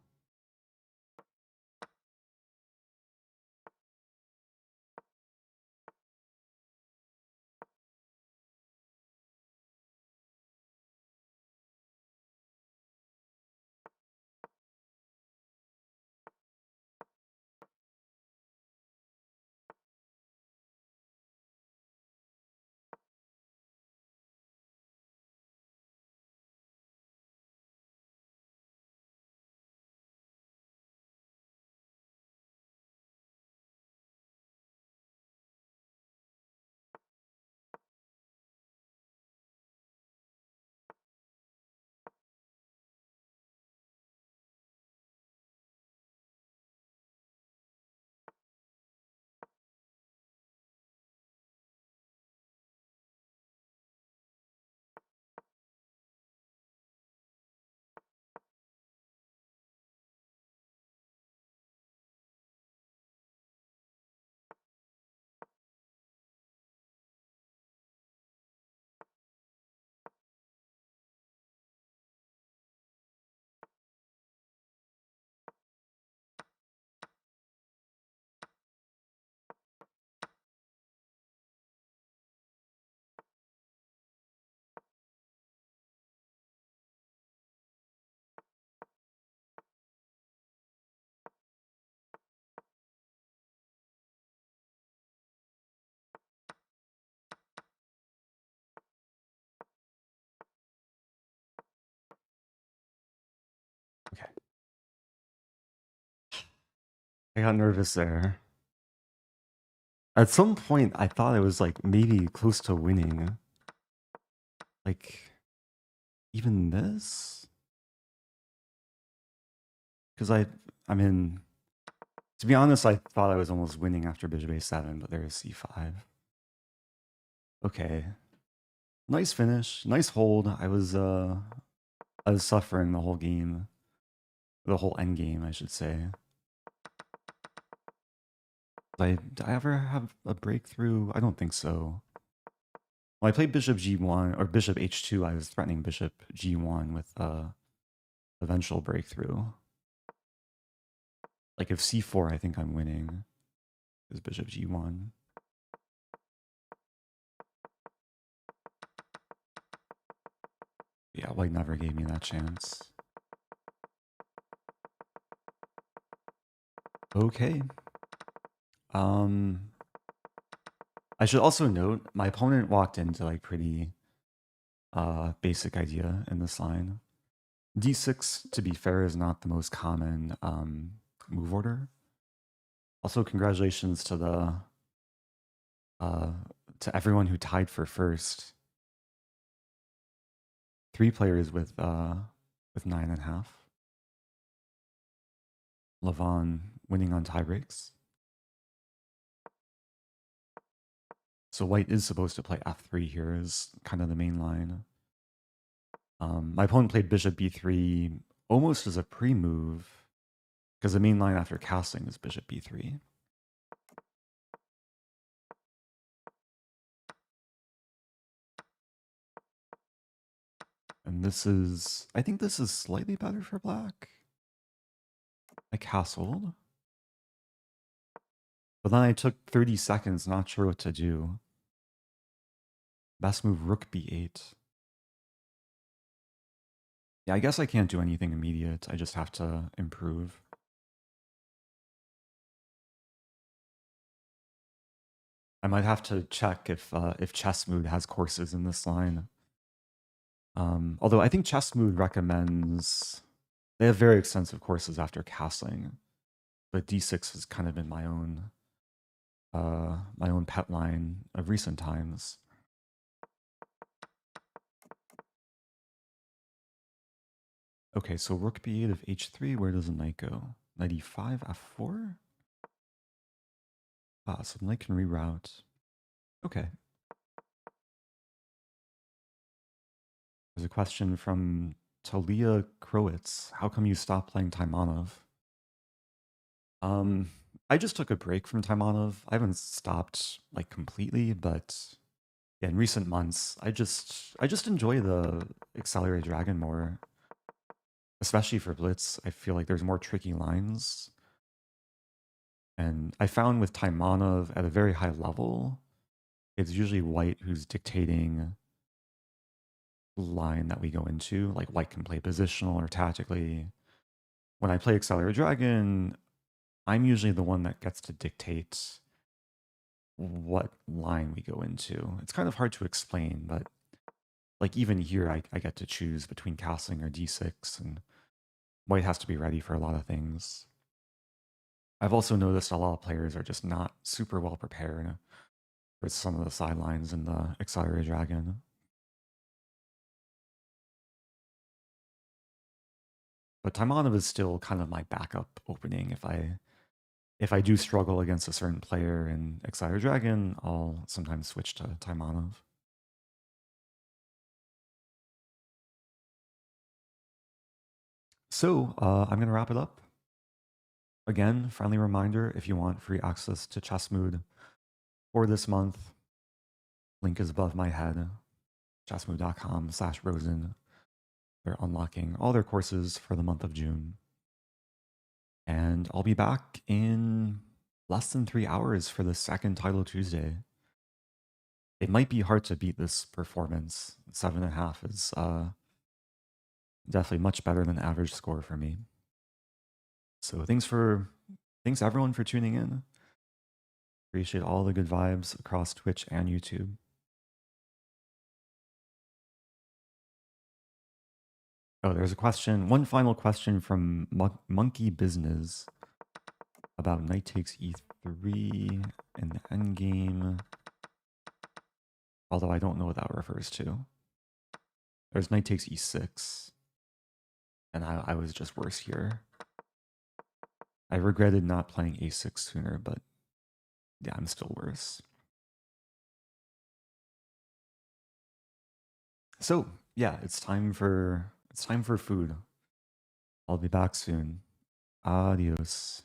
I got nervous there. At some point, I thought I was like maybe close to winning. Like, even this? Because I mean, to be honest, I thought I was almost winning after bishop a7, but there's c5. Okay. Nice finish. Nice hold. I was suffering the whole game. The whole end game, I should say. Did I ever have a breakthrough? I don't think so. When I played bishop g1 or bishop h2, I was threatening bishop g1 with eventual breakthrough. Like if c4, I think I'm winning. Is bishop g1. Yeah, white never gave me that chance. Okay. I should also note my opponent walked into like pretty basic idea in this line. d6, to be fair, is not the most common move order. Also, congratulations to the to everyone who tied for first. 3 players with 9.5. Levon winning on tie breaks. So white is supposed to play f3 here is kind of the main line. My opponent played bishop b3 almost as a pre-move, because the main line after castling is bishop b3. And this is, I think this is slightly better for black. I castled. But then I took 30 seconds, not sure what to do. Best move, rook b8. Yeah, I guess I can't do anything immediate. I just have to improve. I might have to check if ChessMood has courses in this line. Although I think ChessMood recommends, they have very extensive courses after castling, but d6 has kind of been my own pet line of recent times. Okay, so rook b8 of h3, where does the knight go? Knight e5, f4? Ah, so the knight can reroute. Okay. There's a question from Talia Krowitz. How come you stopped playing Taimanov? I just took a break from Taimanov. I haven't stopped like completely, but yeah, in recent months, I just enjoy the Accelerated Dragon more. Especially for Blitz, I feel like there's more tricky lines. And I found with Taimanov at a very high level, it's usually white who's dictating the line that we go into. Like white can play positional or tactically. When I play Accelerated Dragon, I'm usually the one that gets to dictate what line we go into. It's kind of hard to explain, but like even here, I get to choose between castling or d6, and white has to be ready for a lot of things. I've also noticed a lot of players are just not super well prepared for some of the sidelines in the Accelerated Dragon. But Taimanov is still kind of my backup opening. If I do struggle against a certain player in Accelerated Dragon, I'll sometimes switch to Taimanov. So I'm going to wrap it up. Again, friendly reminder, if you want free access to ChessMood for this month, link is above my head, chessmood.com/Rosen. They're unlocking all their courses for the month of June. And I'll be back in less than 3 hours for the second Title Tuesday. It might be hard to beat this performance. 7.5 is definitely much better than average score for me. So thanks everyone for tuning in. Appreciate all the good vibes across Twitch and YouTube. Oh, there's a question. One final question from Monkey Business. about knight takes e3 in the endgame. Although I don't know what that refers to. There's knight takes e6. And I was just worse here. I regretted not playing a6 sooner, but yeah, I'm still worse. So yeah, it's time for food. I'll be back soon. Adios.